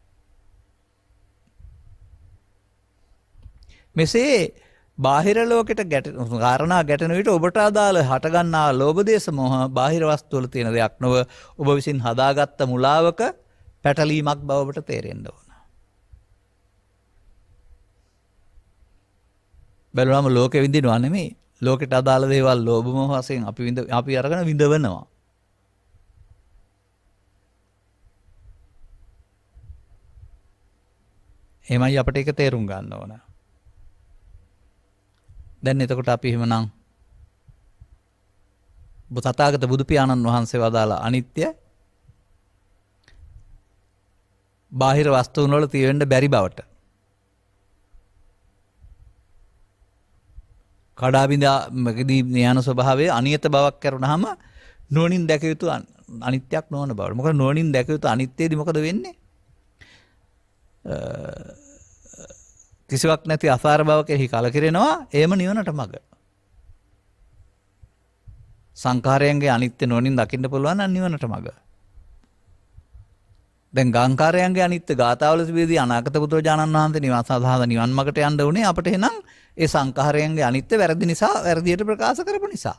මෙසේ බාහිර ලෝකෙට කාරණා ගැටෙන විට ඔබට අදාළ හටගන්නා ලෝභ දේශ මොහ බාහිර වස්තු වල තියෙන දෙයක් නොව ඔබ විසින් හදාගත්ත මුලාවක පැටලීමක් බව ඔබට තේරෙන්න ඕන. බැලුවම ලෝකෙ විඳිනවා නෙමෙයි. ලෝකෙට අදාළ දේවල් ලෝභ මොහ වශයෙන් අපි අරගෙන විඳවනවා. එමයි අපිට ඒක තේරුම් ගන්න ඕන. දැන් එතකොට අපි එහෙමනම් තථාගත බුදු පියාණන් වහන්සේ වදාළ අනිත්‍ය බාහිර වස්තුන් වල තියෙන්න බැරි බවට කඩාබිඳාදී ඥාන ස්වභාවයේ අනියත බවක් කරුණාම නුවණින් දැක යුතු අනිත්‍යක් නොවන බවට. මොකද නුවණින් දැක යුතු අනිත්‍යයේදී මොකද වෙන්නේ? කිසිවක් නැති අසාර බව කෙරෙහි කලකිරෙනවා. එයම නිවනට මඟ. සංඛාරයන්ගේ අනිත්‍ය නුවණින් දකින්න පුළුවන් නම් නිවනට මඟ. දැන් ගාංකාරයන්ගේ අනිත්‍ය ගාථාවල තිබෙදී අනාගත බුදුරජාණන් වහන්සේ නිවන් සඳහා නිවන් මාර්ගට යන්න උනේ අපිට එහෙනම් ඒ සංඛාරයන්ගේ අනිත්‍ය වැරදි නිසා වැරදියට ප්‍රකාශ කරපු නිසා.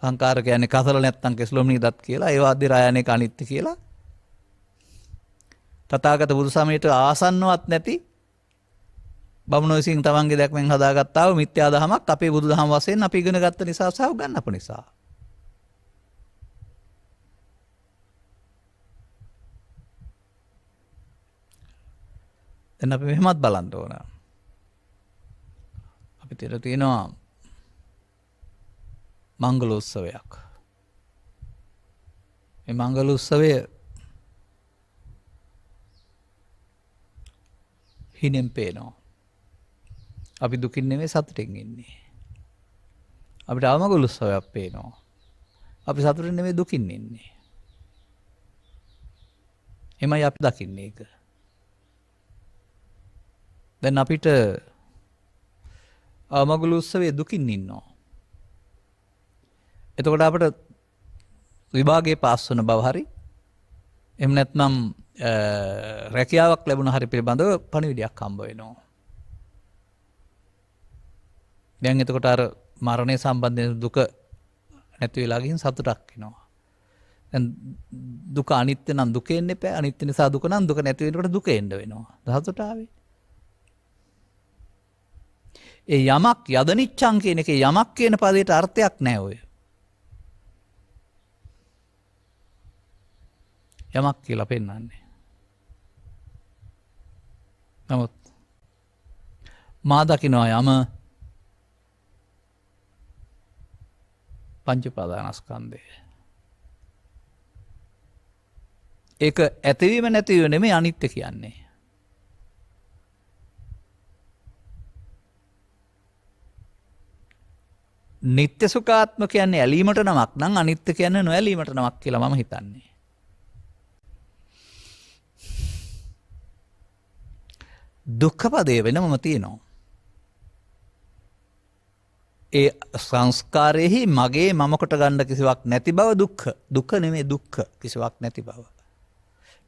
සංඛාර කියන්නේ කසල නැත්තම් කෙස්ලොම් නිදත් කියලා ඒවා අධි රායනික අනිත්‍ය කියලා. තථාගත බුදු සමයට ආසන්නවත් නැති බමුණෝ විසින් තමන්ගේ දැක්මෙන් හදාගත්තා වූ මිත්‍යා දහමක් අපේ බුදු දහම වශයෙන් අපි ඉගෙන ගත්ත නිසා සහ උගන්වපු නිසා. දැන් අපි මෙහෙමත් බලන්න ඕන. අපි තියෙනවා මංගල උත්සවයක්. මේ මංගල උත්සවය හිනෙන් පේනවා. අපි දුකින් නෙමෙයි සතුටින් ඉන්නේ. අපිට ආමගල උත්සවයක් පේනවා. අපි සතුටින් නෙමෙයි දුකින් ඉන්නේ. එමයි අපි දකින්නේ ඒක. දැන් අපිට ආමගල උත්සවයේ දුකින් ඉන්නවා. එතකොට අපිට විභාගයේ පාස් වන බව හරි එහෙම නැත්නම් රැකියාවක් ලැබුණ හරි පිළිබඳව පණිවිඩයක් හම්බ වෙනවා. දැන් එතකොට අර මරණය සම්බන්ධයෙන් දුක නැති වෙලා ගිහින් සතුටක් එනවා. දැන් දුක අනිත්‍ය නම් දුක එන්න එපා. අනිත්‍ය නිසා දුක නම් දුක නැති වෙනකොට දුක එන්න වෙනවා. සතුට ආවේ. ඒ යමක් යදනිච්ඡං කියන එකේ යමක් කියන පදයට අර්ථයක් නැහැ ඔය. යමක් කියලා පෙන්වන්නේ. නමුත් මා දකිනවා යම පංච උපාදානස්කන්ධය. ඒක ඇතිවීම නැතිවීම නෙමෙයි අනිත්‍ය කියන්නේ. නිත්‍ය සුඛාත්ම කියන්නේ ඇලීමට නමක් නම් අනිත්‍ය කියන්නේ නොඇලීමට නමක් කියලා මම හිතන්නේ. දුක්ඛ පදේ වෙනමම තියෙනවා. ඒ සංස්කාරයේහි මගේ මම කොට ගන්න කිසිවක් නැති බව දුක්ඛ. දුක නෙමෙයි දුක්ඛ කිසිවක් නැති බව.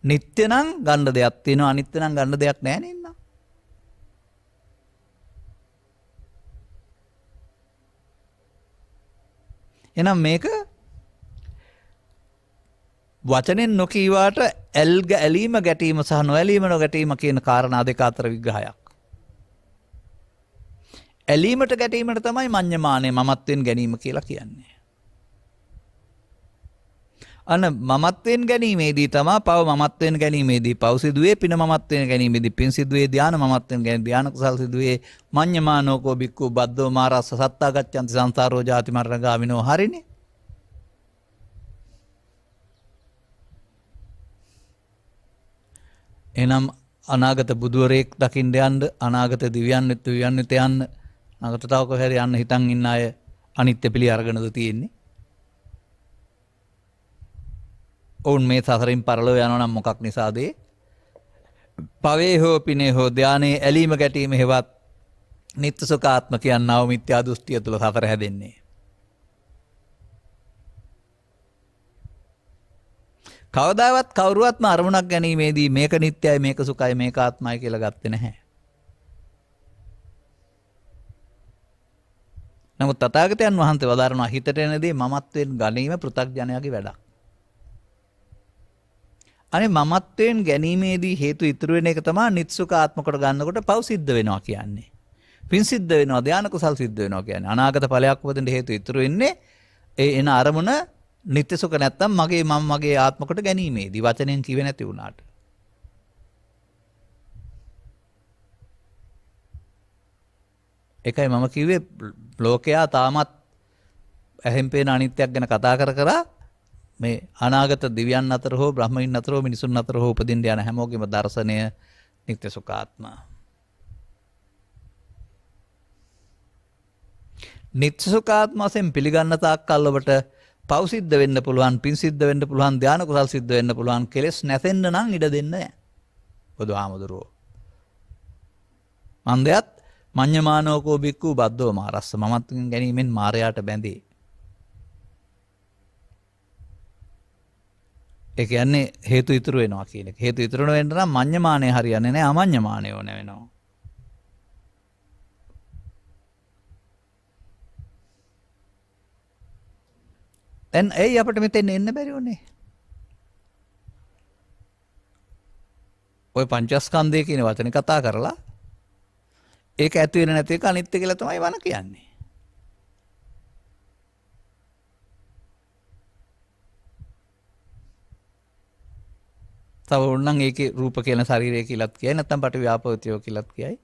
නිට්ටය නම් ගන්න දෙයක් තියෙනවා අනිත්‍ය නම් ගන්න දෙයක් නැහැ නේද? එහෙනම් මේක වචනෙන් නොකීවාට ඇලීම ගැටීම සහ නොඇලීම නොගැටීම කියන කාරණා දෙක අතර විග්‍රහයක්. ඇලීමට ගැටීමට තමයි මඤ්ඤමානය මමත්වෙන් ගැනීම කියලා කියන්නේ. අන්න මමත්වෙන් ගැනීමේදී තමයි පව මමත්වෙන් ගැනීමේදී පව සිදුවේ පින මමත්වෙන් ගැනීමේදී පින් සිදුවේ ධාන මමත්වෙන් ගැනීම ධාන කුසල් සිදුවේ මඤ්ඤමානෝකෝ බික්ඛු බද්දෝ මාරස්ස සත්තා ගච්ඡanti සංසාරෝ ජාති මරණ ගාමිනෝ හරිනේ. එනම් අනාගත බුදුවරයෙක් දකින්න යන්න අනාගත දිව්‍යන් වෙත යන්න අනාගත තව කොහේ හරි යන්න හිතන් ඉන්න අය අනිත්‍ය පිළි අරගෙනද තියෙන්නේ. ඔවුන් මේ සසරින් පරලෝ යනවා නම් මොකක් නිසාද? පවේ හෝ පිනේ හෝ ධානයේ ඇලීම ගැටීම හේවත් නිත්‍ය සුඛාත්ම කියනව මිත්‍යා දෘෂ්ටිය තුල සතර හැදෙන්නේ. කවදාවත් කවුරුවත්ම අරමුණක් ගැනීමේදී මේක නිත්‍යයි මේක සුඛයි මේක ආත්මයි කියලා ගත්තේ නැහැ. නමුත් තථාගතයන් වහන්සේ වදාරනවා හිතට එනදී මමත්වයෙන් ගැනීම පෘථග්ජනයාගේ වැඩක්. අනේ මමත්වයෙන් ගැනීමේදී හේතු ඉතුරු වෙන එක තමයි නිත්සුඛ ආත්ම කොට ගන්නකොට පව් සිද්ධ වෙනවා කියන්නේ. පින් සිද්ධ වෙනවා ධාන කුසල් සිද්ධ වෙනවා කියන්නේ. අනාගත ඵලයක් උපදින්න හේතු ඉතුරු වෙන්නේ ඒ එන අරමුණ නිත්‍ය සුඛ නැත්තම් මගේ මම මගේ ආත්ම කොට ගැනීමේදී වචනෙන් කිවෙ නැති වුණාට. ඒකයි මම කිව්වේ ලෝකයා තාමත් ඇහෙන් පේන අනිත්‍යයක් ගැන කතා කර මේ අනාගත දිව්‍යයන් අතර හෝ බ්‍රහ්මයින් අතර හෝ මිනිසුන් අතර හෝ උපදින්න යන හැමෝගෙම දර්ශනය නිත්‍ය සුඛාත්ම. නිත්‍ය සුඛාත්ම වශයෙන් පිළිගන්න තාක් කල් ඔබට පව් සිද්ධ වෙන්න පුළුවන්, පින් සිද්ධ වෙන්න පුළුවන්, ධාන කුසල් සිද්ධ වෙන්න පුළුවන්. කෙලෙස් නැසෙන්න නම් ඉඩ දෙන්න නැහැ. බුදුහාමුදුරුවෝ. මන්දයත් මඤ්ඤමානෝකෝ බික්ඛු බද්දෝ මාරස්ස මමත්වෙන් ගැනීමෙන් මාරයාට බැඳේ. ඒ කියන්නේ හේතු ඉතුරු වෙනවා කියන එක. හේතු ඉතුරු වෙන්න නම් මඤ්ඤමානය හරියන්නේ නැහැ, අමඤ්ඤමානය ඕන වෙනවා. දැන් ඇයි අපිට මෙතෙන් එන්න බැරි වුනේ? ඔය පංචස්කන්ධය කියන වචනේ කතා කරලා ඒක ඇති වෙන නැති එක අනිත්‍ය කියලා තමයි වණ කියන්නේ. තව ඕනනම් ඒකේ රූප කියන ශරීරය කියලාත් කියයි, නැත්නම් පටි ව්‍යාපෝතියෝ කියලාත් කියයි.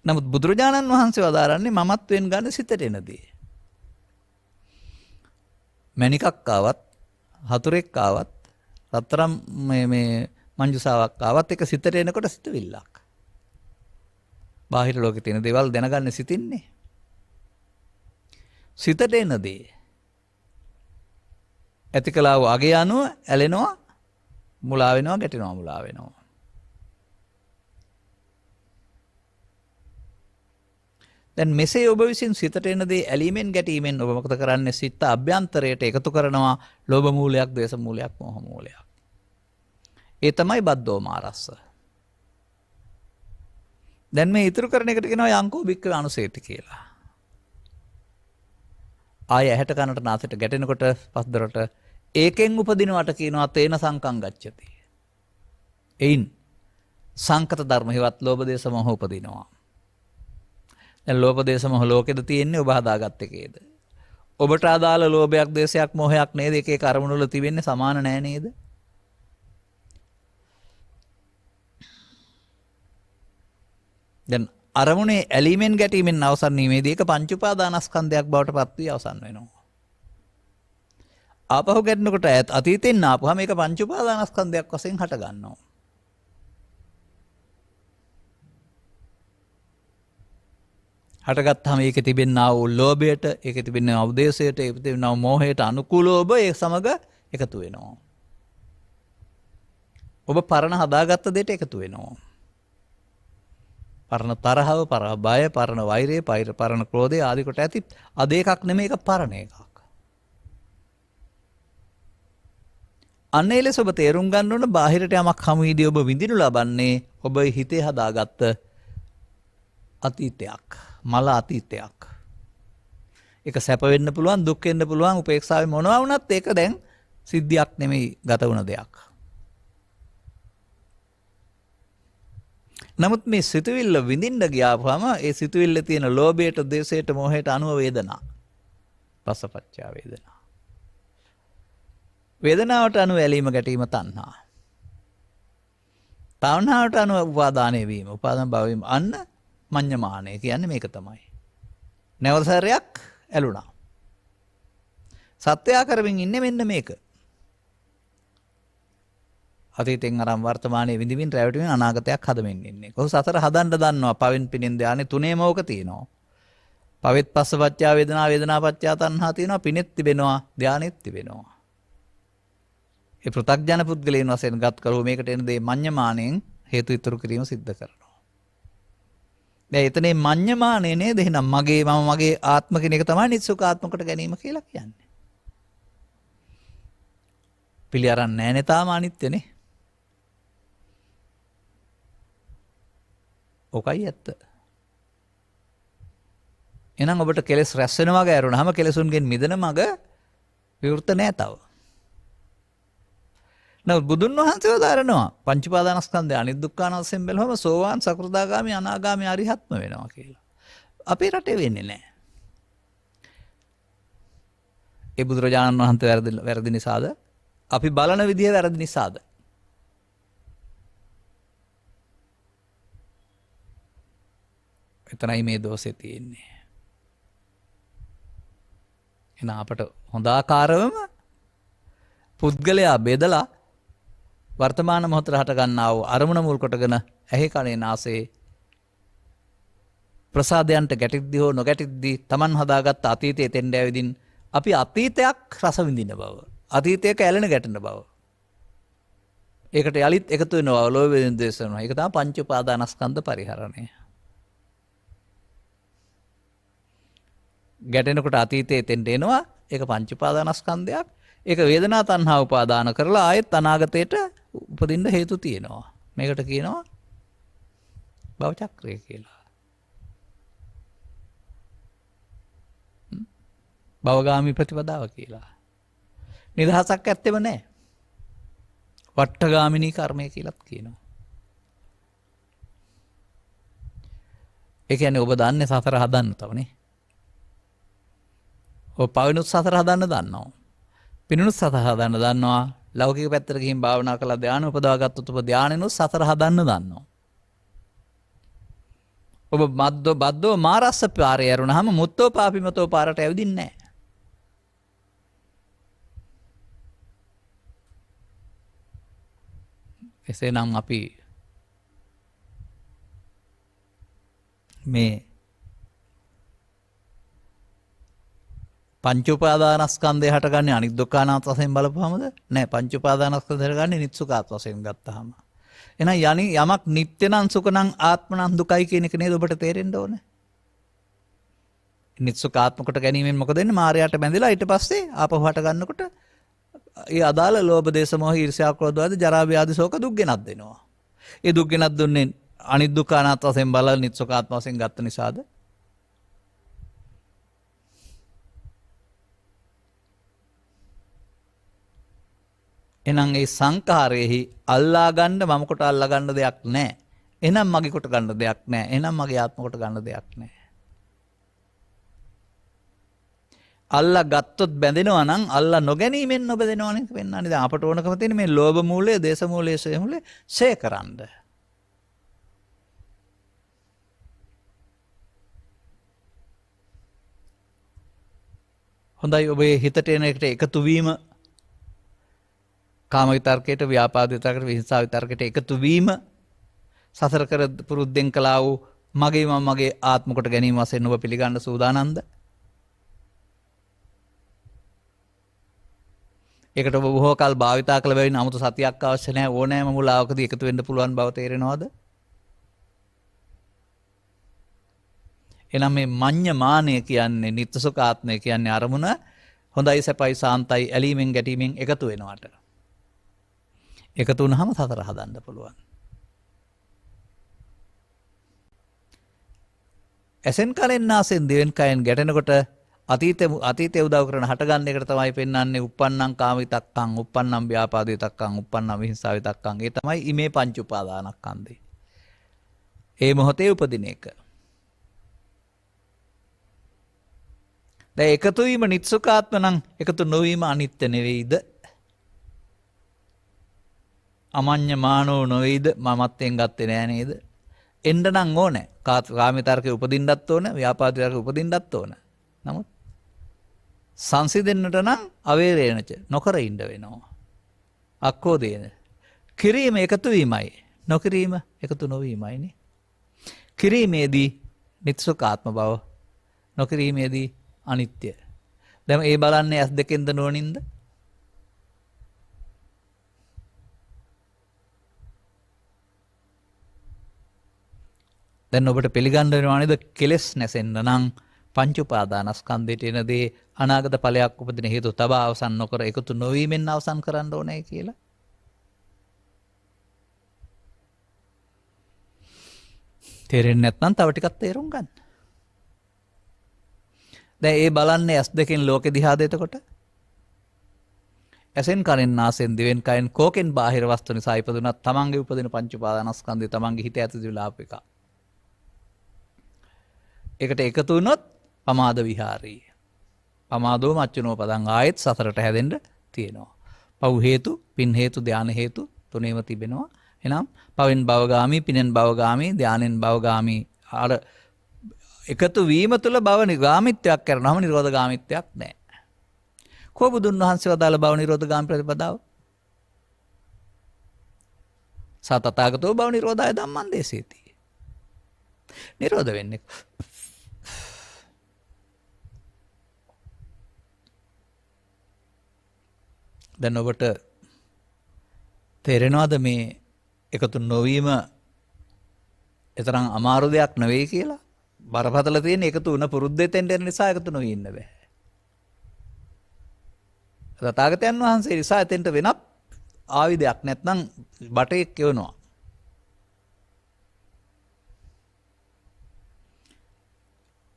නමුත් බුදුරජාණන් වහන්සේ වදාරන්නේ මමත්වෙන් ගන්න සිතට එන දේ. මණිකක් ආවත්, හතුරෙක් ආවත්, රත්තරම් මේ මංජුසාවක් ආවත් එක සිතට එනකොට සිතවිල්ලක්. බාහිර ලෝකේ තියෙන දේවල් දැනගන්න සිතින්නේ. සිතට එන දේ. ඇති කලාව අගේ අනුව ඇලෙනවා, මුලා වෙනවා, ගැටෙනවා, මුලා වෙනවා. දැන් මෙසේ ඔබ විසින් සිතට එන දේ ඇලීමෙන් ගැටීමෙන් ඔබ මොකද කරන්නේ? සිත අභ්‍යන්තරයට එකතු කරනවා ලෝභ මූලයක්, ද්වේෂ මූලයක්, මෝහ මූලයක්. ඒ තමයි බද්දෝ මාරස්ස. දැන් මේ ඉතුරු කරන එකට කියනවා යංකෝ භික්ඛවේ අනුසේති කියලා. ආය ඇහැට කනට නාසයට ගැටෙනකොට පස්දරට ඒකෙන් උපදිනවට කියනවා තේන සංකං ගච්ඡති. එයින් සංකත ධර්ම හේවත් ලෝභ දේශ මොහ උපදිනවා. දැන් ලෝභ දේශ මොහ ලෝකෙද තියෙන්නේ ඔබ හදාගත්ත එකේද? ඔබට අදාළ ලෝභයක්, දේශයක්, මොහයක් නේද? එක එක අරමුණු වල තිබෙන්නේ සමාන නෑ නේද? දැන් අරමුණේ ඇලීමෙන් ගැටීමෙන් අවසන් වීමේදී ඒක පංච උපාදානස්කන්ධයක් බවට පත් වී අවසන් වෙනවා. ආපහු ගැටෙනකොට අතීතෙන් ආපුවා මේක පංච උපාදානස්කන්ධයක් වශයෙන් හට ගන්නවා. හටගත්තාම ඒකේ තිබෙනා වූ ලෝභයට, ඒකේ තිබෙනා වූ ද්වේෂයට, ඒකේ තිබෙනා වූ මෝහයට අනුකූලව ඔබ ඒ සමග එකතු වෙනවා. ඔබ පරණ හදාගත්ත දෙයට එකතු වෙනවා. පරණ තරහව, පරණ බය, පරණ වෛරය, පරණ ක්‍රෝධය ආදී කොට ඇති අද එකක් නෙමෙයි, ඒක පරණ එකක්. අන්න ඒ ලෙස ඔබ තේරුම් ගන්න ඕන බාහිරට යමක් හමු වීදී ඔබ විඳිනු ලබන්නේ ඔබ හිතේ හදාගත්ත අතීතයක්, මල අතීතයක්. ඒක සැප වෙන්න පුළුවන්, දුක් වෙන්න පුළුවන්, උපේක්ෂාවේ මොනවා වුණත් ඒක දැන් සිද්ධියක් නෙමෙයි, ගත වුණ දෙයක්. නමුත් මේ සිතුවිල්ල විඳින්න ගියාම ඒ සිතුවිල්ලේ තියෙන ලෝභයට, ද්වේෂයට, මෝහයට අනුව වේදනා. පස්සපච්චා වේදනා. වේදනාවට අනුව ඇලීම ගැටීම තණ්හා. තණ්හාවට අනුව උපාදානය වීම, උපාදාන භව වීම. අන්න මඤ්ඤමානය කියන්නේ මේක තමයි. නැවසරයක් ඇලුනා. සත්‍යය කරමින් ඉන්නේ මෙන්න මේක. අතීතෙන් අරන් වර්තමානයේ විඳින්න රැවටෙමින් අනාගතයක් හදමින් ඉන්නේ. කොහොම සතර හදන්න දන්නවා. පවෙන් පිනෙන් ධානයේ තුනේම ඕක තියෙනවා. පවෙත් පස්සපච්චා වේදනා, වේදනාපච්චා තණ්හා තියෙනවා. පිනෙත් තිබෙනවා, ධානෙත් තිබෙනවා. ඒ පෘථග්ජන පුද්ගලයන් වශයෙන් ගත් කරෝ මේකට එන දේ මඤ්ඤමාණයෙන් හේතු ඉතුරු කිරීම සිද්ධ කරනවා. දැන් එතනේ මඤ්ඤමාණය නේද? එහෙනම් මගේ, මම මගේ ආත්ම කියන එක තමයි නිස්සුකාත්මකට ගැනීම කියලා කියන්නේ. පිළි අරන් නැහැ තාම අනිත්‍යනේ. ඔකයි ඇත්ත. එහෙනම් ඔබට කෙලෙස් රැස් වෙන වගේ ඇරුණාම කෙලෙසුන්ගෙන් මිදෙන මඟ විවෘත නැහැ තව. නමුත් බුදුන් වහන්සේ වදාරනවා පංච උපාදානස්කන්ධය අනිදුක්ඛාන වශයෙන් බැලුවම සෝවාන්, සකෘදාගාමි, අනාගාමි, අරිහත්ම වෙනවා කියලා. අපේ රටේ වෙන්නේ නැහැ. ඒ බුදුරජාණන් වහන්සේ වැරදි නිසාද? අපි බලන විදිය වැරදි නිසාද? එතනයි මේ දෝෂේ තියෙන්නේ. එන අපට හොඳ ආකාරවම පුද්ගලයා බෙදලා වර්තමාන මොහොතට හට ගන්නා වූ අරමුණ මුල් කොටගෙන ඇහි කනේ නාසයේ ප්‍රසාදයන්ට ගැටිද්දී හෝ නොගැටිද්දී Taman හදාගත්ත අතීතයේ තෙන්ඩ ඇවිදින් අපි අතීතයක් රස විඳින බව, අතීතයක ඇලෙන ගැටෙන බව, ඒකට යලිත් එකතු වෙනවා ලෝභ ද්වේෂ වෙනවා. ඒක තමයි පංච උපාදානස්කන්ධ පරිහරණය. ගැටෙනකොට අතීතයේ තෙන්ඩ එනවා, ඒක පංච උපාදානස්කන්ධයක්. ඒක වේදනා තණ්හා උපාදාන කරලා ආයෙත් අනාගතයට උපදින්න හේතු තියෙනවා. මේකට කියනවා භව චක්‍රය කියලා. භවගාමී ප්‍රතිපදාව කියලා. නිදහසක් ඇත්තෙම නැහැ. වට්ටගාමිනී කර්මය කියලාත් කියනවා. ඒ කියන්නේ ඔබ දන්නේ සතර හදන්න තවනේ. ඔබ පවිනුත් සතර හදන්න දන්නවා. පිනුත් සතර හදන්න දන්නවා. ලෞකික පැත්තට ගිහින් භාවනා කළා ධානය උපදවාගත්තොත් ඔබ ධානයනොත් සතර හදන්න දන්නවා. ඔබ බද්දෝ මාරස්ස පාරේ යරුණාම මුත්තෝ පාපිමතෝ පාරට ඇවිදින්නේ නැහැ. එසේනම් අපි මේ පංච උපාදානස්කන්ධය හටගන්නේ අනිද්දුක්ඛානාත් වශයෙන් බලපුවමද? නෑ, පංච උපාදානස්කන්ධය හටගන්නේ නිත්සුකාත් වශයෙන් ගත්තාම. එහෙනම් යමක් නිට්ටය නම් සුඛ නම් ආත්ම නම් දුකයි කියන එක නේද ඔබට තේරෙන්න ඕනේ. නිත්සුකාත්මකට ගැනීමෙන් මොකද වෙන්නේ? මායයට බැඳිලා ඊට පස්සේ ආපහු හට ගන්නකොට ඒ අදාළ ලෝභ දේශ මොහ ඊර්ෂ්‍යා ක්‍රෝධ ආදී ජරා ව්‍යාධි ශෝක දුක් ගෙනත් දෙනවා. ඒ දුක් ගෙනත් දුන්නේ අනිද්දුක්ඛානාත් වශයෙන් බලලා නිත්සුකාත්ම වශයෙන් ගත්ත නිසාද? එහෙනම් ඒ සංඛාරයේහි අල්ලා ගන්න මම කොට අල්ලා ගන්න දෙයක් නැහැ. එහෙනම් මගේ කොට ගන්න දෙයක් නැහැ. එහෙනම් මගේ ආත්ම කොට ගන්න දෙයක් නැහැ. අල්ලා ගත්තොත් බැඳෙනවා නම් අල්ලා නොගැනීමෙන් නොබැඳෙනවනේ වෙන්නන්නේ. දැන් අපට ඕනකම තියෙන මේ ලෝභ මූලය, දේශ මූලය, ශේ මූලය ශේ කරන්න. හොඳයි, ඔබේ හිතට එන එකට එකතු වීම කාම විතර්කයට, ව්‍යාපාද විතර්කයට, විහිංසාව විතර්කයට එකතු වීම සසර කර පුරුද්දෙන් කළා වූ මගේ ආත්ම කොට ගැනීම වශයෙන් ඔබ පිළිගන්න සූදානම්ද? ඒකට ඔබ බොහෝ කල් භාවිතා කළ බැවින් 아무තු සතියක් අවශ්‍ය නැහැ. ඕනෑම මුලාවකදී එකතු වෙන්න පුළුවන් බව තේරෙනවද? එනම් මේ මඤ්ඤමානය කියන්නේ නිත්‍ය සුඛ ආත්මය කියන්නේ අරමුණ හොඳයි සැපයි සාන්තයි ඇලීමෙන් ගැටීමෙන් එකතු වෙනවට. එකතු වුණාම සතර හදන්න පුළුවන්. ඇසෙන් කනෙන් නාසෙන් දිවෙන් කයෙන් ගැටෙනකොට අතීතයේ උදව් කරන හටගන්න එකට තමයි පෙන්වන්නේ uppannam කාමිතක්කං, uppannam ව්‍යාපාදිතක්කං, uppannam විහිංසාවිතක්කං. ඒ තමයි ඉමේ පංච උපාදානස්කන්ධය. ඒ මොහොතේ උපදින එක. දැන් එකතු වීම නිත්සුකාත්ම නම් එකතු නොවීම අනිත්‍ය නෙවෙයිද? අමඤ්ඤමානෝ නොවේද? මමත්වෙන් ගත්තේ නෑ නේද? එන්න නම් ඕනේ. කාමිතර්කේ උපදින්නත් ඕන, ව්‍යාපාදිතර්කේ උපදින්නත් ඕන. නමුත් සංසිඳෙන්නට නම් අවේරේණච නොකර ඉන්න වෙනවා. අක්කෝදේන. කිරීම එකතු වීමයි. නොකිරීම එකතු නොවීමයිනේ. කිරීමේදී නිත්සුකාත්ම බව, නොකිරීමේදී අනිත්‍ය. දැන් ඒ බලන්නේ ඇස් දෙකෙන්ද නෝනින්ද? දැන් ඔබට පිළිගන්න වෙනවා නේද? කෙලෙස් නැසෙන්න නම් පංච උපාදානස්කන්ධයට එන දේ අනාගත ඵලයක් උපදින හේතු තබා අවසන් නොකර එකතු නොවීමෙන් අවසන් කරන්න ඕනේ කියලා. තේරෙන්නේ නැත්නම් තව ටිකක් තේරුම් ගන්න. දැන් ඒ බලන්නේ ඇස් දෙකෙන් ලෝකෙ දිහාද එතකොට? ඇසෙන් කනෙන් නාසෙන් දිවෙන් කයෙන් කෝකෙන් බාහිර වස්තු නිසා ඉපදුනත් තමන්ගේ උපදින පංච උපාදානස්කන්ධය තමන්ගේ හිත ඇතුළේ විලාප එක. ඒකට එකතු වුණොත් පමාද විහාරී. පමාදෝ මච්චුනෝ පදං ආයෙත් සතරට හැදෙන්න තියෙනවා. පව් හේතු, පින් හේතු, ධාන හේතු තුනේම තිබෙනවා. එහෙනම් පවෙන් භවගාමී, පිනෙන් භවගාමී, ධානෙන් භවගාමී අර එකතු වීම තුළ භව නිගාමිත්වයක් කරනවම නිරෝධ ගාමිත්වයක් නැහැ. කෝ බුදුන් වහන්සේ වදාළ භව නිරෝධ ගාමී ප්‍රතිපදාව? සතතාගතෝ භව නිරෝධාය ධම්මං දේසේති. නිරෝධ වෙන්නේ දැන් ඔබට තේරෙනවද මේ එකතු නොවීම එතරම් අමාරු දෙයක් නෙවෙයි කියලා? බරපතල තියෙන එකතු වුණ පුරුද්දෙන් එන්න නිසා එකතු නොවී ඉන්න බෑ. තථාගතයන් වහන්සේ නිසා එතෙන්ට වෙනත් ආයුධයක් නැත්නම් බටේක් කියවනවා.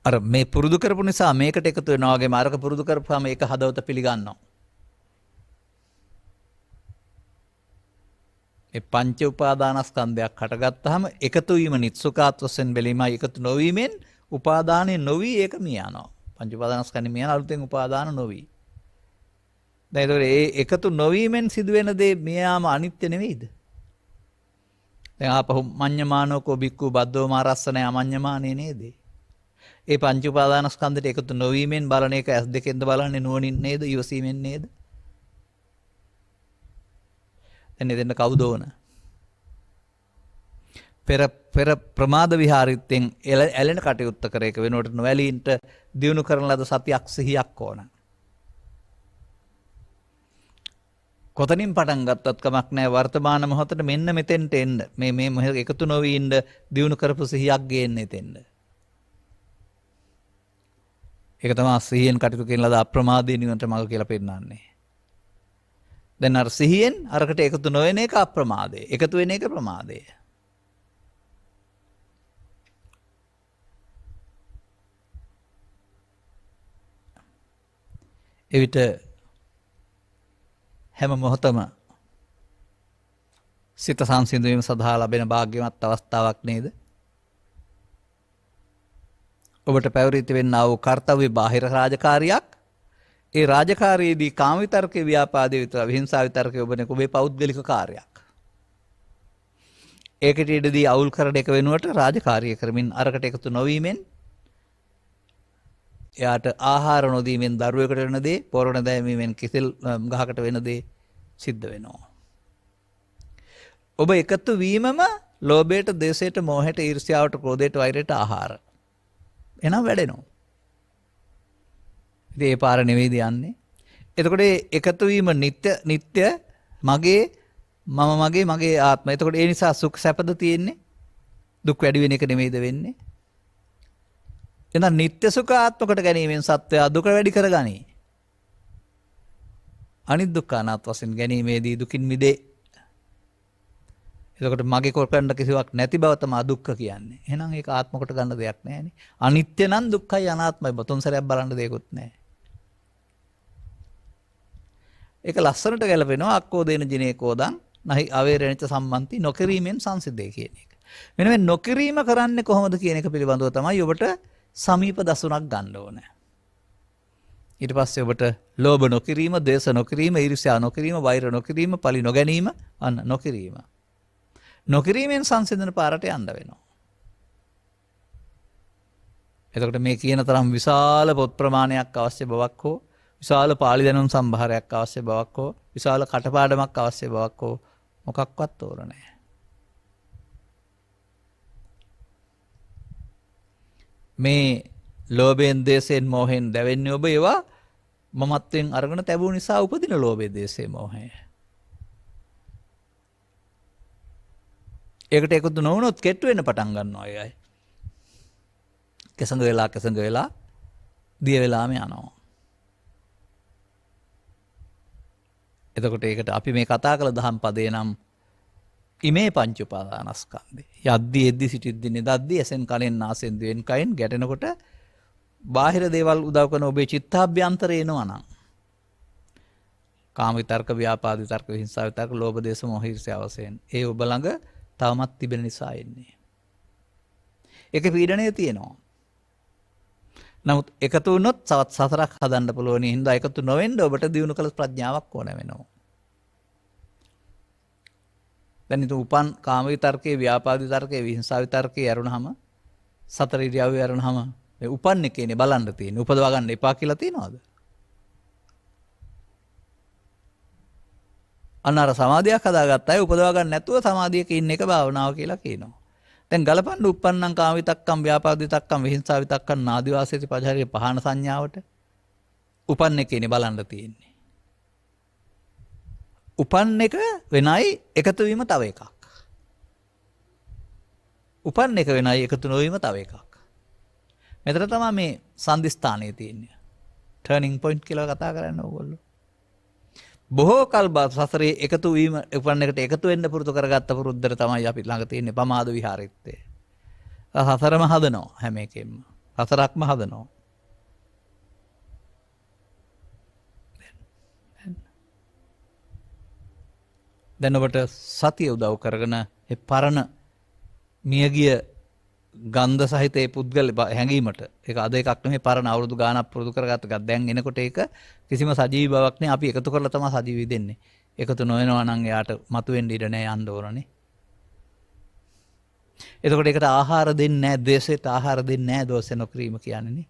අර මේ පුරුදු කරපු නිසා මේකට එකතු වෙනවා වගේම අරක පුරුදු කරපුවාම ඒක හදවත පිළිගන්නවා. මේ පංච උපාදානස්කන්ධයක් හටගත්තාම එකතු වීම නිත්සුකාත් වශයෙන් බැලීමයි එකතු නොවීමෙන් උපාදානෙ නොවි ඒක මිය යනවා. පංච උපාදානස්කන්ධෙ මිය යන අලුතෙන් උපාදාන නොවි. දැන් ඒතකොට ඒ එකතු නොවීමෙන් සිදුවෙන දේ මිය යාම අනිත්‍ය නෙවෙයිද? දැන් ආපහු මඤ්ඤමානෝකෝ බික්කු බද්දෝ මාරස්සනේ අමඤ්ඤමානේ නේද? ඒ පංච උපාදානස්කන්ධයට එකතු නොවීමෙන් බලන එක ඇස් දෙකෙන්ද බලන්නේ නුවණින් නේද? ඉවසීමෙන් නේද? දැන් එතෙන්ද කවුද ඕන? පෙර ප්‍රමාද විහාරිතෙන් ඇලෙන කටයුත්ත කර එක වෙනුවට නොඇලීන්ට දියුණු කරන ලද සතියක් සිහියක් ඕන. කොතනින් පටන් ගත්තත් කමක් නැහැ වර්තමාන මොහොතේ මෙන්න මෙතෙන්ට එන්න. මේ එකතු නොවී ඉන්න දියුණු කරපු සිහියක් ගේන්න එතෙන්ද. ඒක තමයි සිහියෙන් කටයුතු කරන ලද අප්‍රමාදී නිවනට මඟ කියලා පෙන්නන්නේ. දැන් අර සිහියෙන් අරකට එකතු නොවන එක අප්‍රමාදය. එකතු වෙන එක ප්‍රමාදය. එවිට හැම මොහොතම සිත සංසිඳුවීම සඳහා ලැබෙන භාග්‍යවත් අවස්ථාවක් නේද? ඔබට පැවරීති වෙන්නා වූ කර්තව්‍ය බාහිර රාජකාරියක්. ඒ රාජකාරියේදී කාම විතර්කේ ව්‍යාපාදේ විතර විහිංසාව විතර්කේ ඔබනේ ඔබේ පෞද්ගලික කාර්යයක්. ඒකට ඉදදී අවුල් කරන එක වෙනුවට රාජකාරිය කරමින් අරකට එකතු නොවීමෙන් එයාට ආහාර නොදීමෙන් දරුවෙකුට වෙන දේ, පොරණ දැමීමෙන් කිසිල් ගහකට වෙන දේ සිද්ධ වෙනවා. ඔබ එකතු වීමම ලෝභයට, ද්වේෂයට, මෝහයට, ඊර්ෂ්‍යාවට, ක්‍රෝධයට, වෛරයට ආහාර. එනම් වැඩෙනවා. ඉතින් ඒ පාර නෙවෙයිද යන්නේ. එතකොට එකතු වීම නිත්‍ය මගේ ආත්මය. එතකොට ඒ නිසා සුඛ සැපද තියෙන්නේ. දුක් වැඩි වෙන එක නෙවෙයිද වෙන්නේ. එහෙනම් නිත්‍ය සුඛ ආත්මකට ගැනීමෙන් සත්වයා දුක වැඩි කරගනී. අනිත් දුක්ඛ අනාත් වශයෙන් ගැනීමේදී දුකින් මිදේ. එතකොට මගේ කොරකන්න කිසිවක් නැති බව තමයි දුක්ඛ කියන්නේ. එහෙනම් ඒක ආත්ම කොට ගන්න දෙයක් නැහැනේ. අනිත්‍ය නම් දුක්ඛයි අනාත්මයි බතුන් සැරයක් බලන්න දෙයක්වත් නැහැ. ඒක ලස්සනට ගැලපෙනවා අක්කෝ දේන ජිනේ කෝදං නහි අවේරණිත සම්මන්ති නොකිරීමෙන් සංසිද්ධේ කියන එක. මෙන්න මේ නොකිරීම කරන්නේ කොහොමද කියන එක පිළිබඳව තමයි ඔබට සමීප දසුණක් ගන්න ඕනේ. ඊට පස්සේ ඔබට ලෝභ නොකිරීම, ද්වේෂ නොකිරීම, ඊර්ෂ්‍යා නොකිරීම, වෛර නොකිරීම, පලි නොගැනීම අන්න නොකිරීම. නොකිරීමෙන් සංසිඳන පාරට යන්න වෙනවා. එතකොට මේ කියන තරම් විශාල පොත් ප්‍රමාණයක් අවශ්‍ය බවක් හෝ විශාල පාළි දැනුම් සම්භාරයක් අවශ්‍ය බවක් හෝ විශාල කටපාඩමක් අවශ්‍ය බවක් හෝ මොකක්වත් ඕර නැහැ. මේ ලෝභයෙන්, ද්වේෂයෙන්, මෝහයෙන් දැවෙන්නේ ඔබ ඒවා මමත්වෙන් අරගෙන තැබුණු නිසා උපදින ලෝභය, ද්වේෂය, මෝහය. ඒකට එකතු නොවුනොත් කෙට්ටු වෙන්න පටන් ගන්නවා අය. කෙසඟ වෙලා දිය වෙලාම යනවා. එතකොට ඒකට අපි මේ කතා කළ දහම් පදේ නම් ඉමේ පංච උපාදානස්කන්ධය. යද්දී එද්දී සිටිද්දී නිදද්දී ඇසෙන් කනෙන් නාසයෙන් දිවෙන් කයින් ගැටෙනකොට බාහිර දේවල් උදව් කරන ඔබේ චිත්තාභ්‍යන්තරේ එනවා නම් කාම විතර්ක, ව්‍යාපාද විතර්ක, හිංසා විතර්ක, ලෝභ, දේශ, මොහ, ඊර්ෂ්‍යාව වශයෙන් ඒ ඔබ ළඟ තවමත් තිබෙන නිසා එන්නේ. ඒකේ පීඩණය තියෙනවා. නමුත් එකතු වුණොත් තවත් සතරක් හදන්න පුළුවන්. හින්දා එකතු නොවෙන්න ඔබට දියුණු කළ ප්‍රඥාවක් ඕන වෙනවා. දැන් ඉතින් උපන් කාම විතර්කයේ, ව්‍යාපාද විතර්කයේ, විහිංසා විතර්කයේ ඇරුණාම සතර ඉරියව්වේ ඇරුණාම මේ උපන් එකේනේ බලන්න තියෙන්නේ. උපදවා ගන්න එපා කියලා තියනවද? අන්නර සමාධියක් හදාගත්ත අය උපදවා ගන්න නැතුව සමාධියක ඉන්න එක භාවනාව කියලා කියනවා. දැන් ගලපන්න උප්පන්නං කාම විතක්කම්, ව්‍යාපාද විතක්කම්, විහිංසා විතක්කම්, නාදි වාසේති පජහරිය පහන සංඥාවට උපන් එකේනේ බලන්න තියෙන්නේ. උපන් එක වෙනයි, එකතු වීම තව එකක්. උපන් එක වෙනයි, එකතු නොවීම තව එකක්. මෙතන තමයි මේ සංදිස්ථානයේ තියෙන්නේ. ටර්නින් පොයින්ට් කියලා කතා කරන්නේ ඕගොල්ලෝ. බොහෝ කල් සසරේ එකතු වීම උපන්න එකට එකතු වෙන්න පුරුදු කරගත්ත පුරුද්දට තමයි අපි ළඟ තියෙන්නේ පමාද විහාරිත්තේ. සසරම හදනවා හැම එකෙම. සසරක්ම හදනවා. දැන් ඔබට සතිය උදව් කරගෙන ඒ පරණ මියගිය ගන්ධ සහිත ඒ පුද්ගල හැඟීමට ඒක අද එකක් නෙමෙයි පරණ අවුරුදු ගාණක් පුරුදු කරගත්ත එකක්. දැන් එනකොට ඒක කිසිම සජීවී බවක් නෑ. අපි එකතු කරලා තමයි සජීවී දෙන්නේ. එකතු නොවෙනවා නම් එයාට මතුවෙන්න ඉඩ නෑ යන්න ඕනනේ. එතකොට ඒකට ආහාර දෙන්නේ නෑ. ද්වේෂයට ආහාර දෙන්නේ නෑ. දෝෂ නොකිරීම කියන්නේ නේ.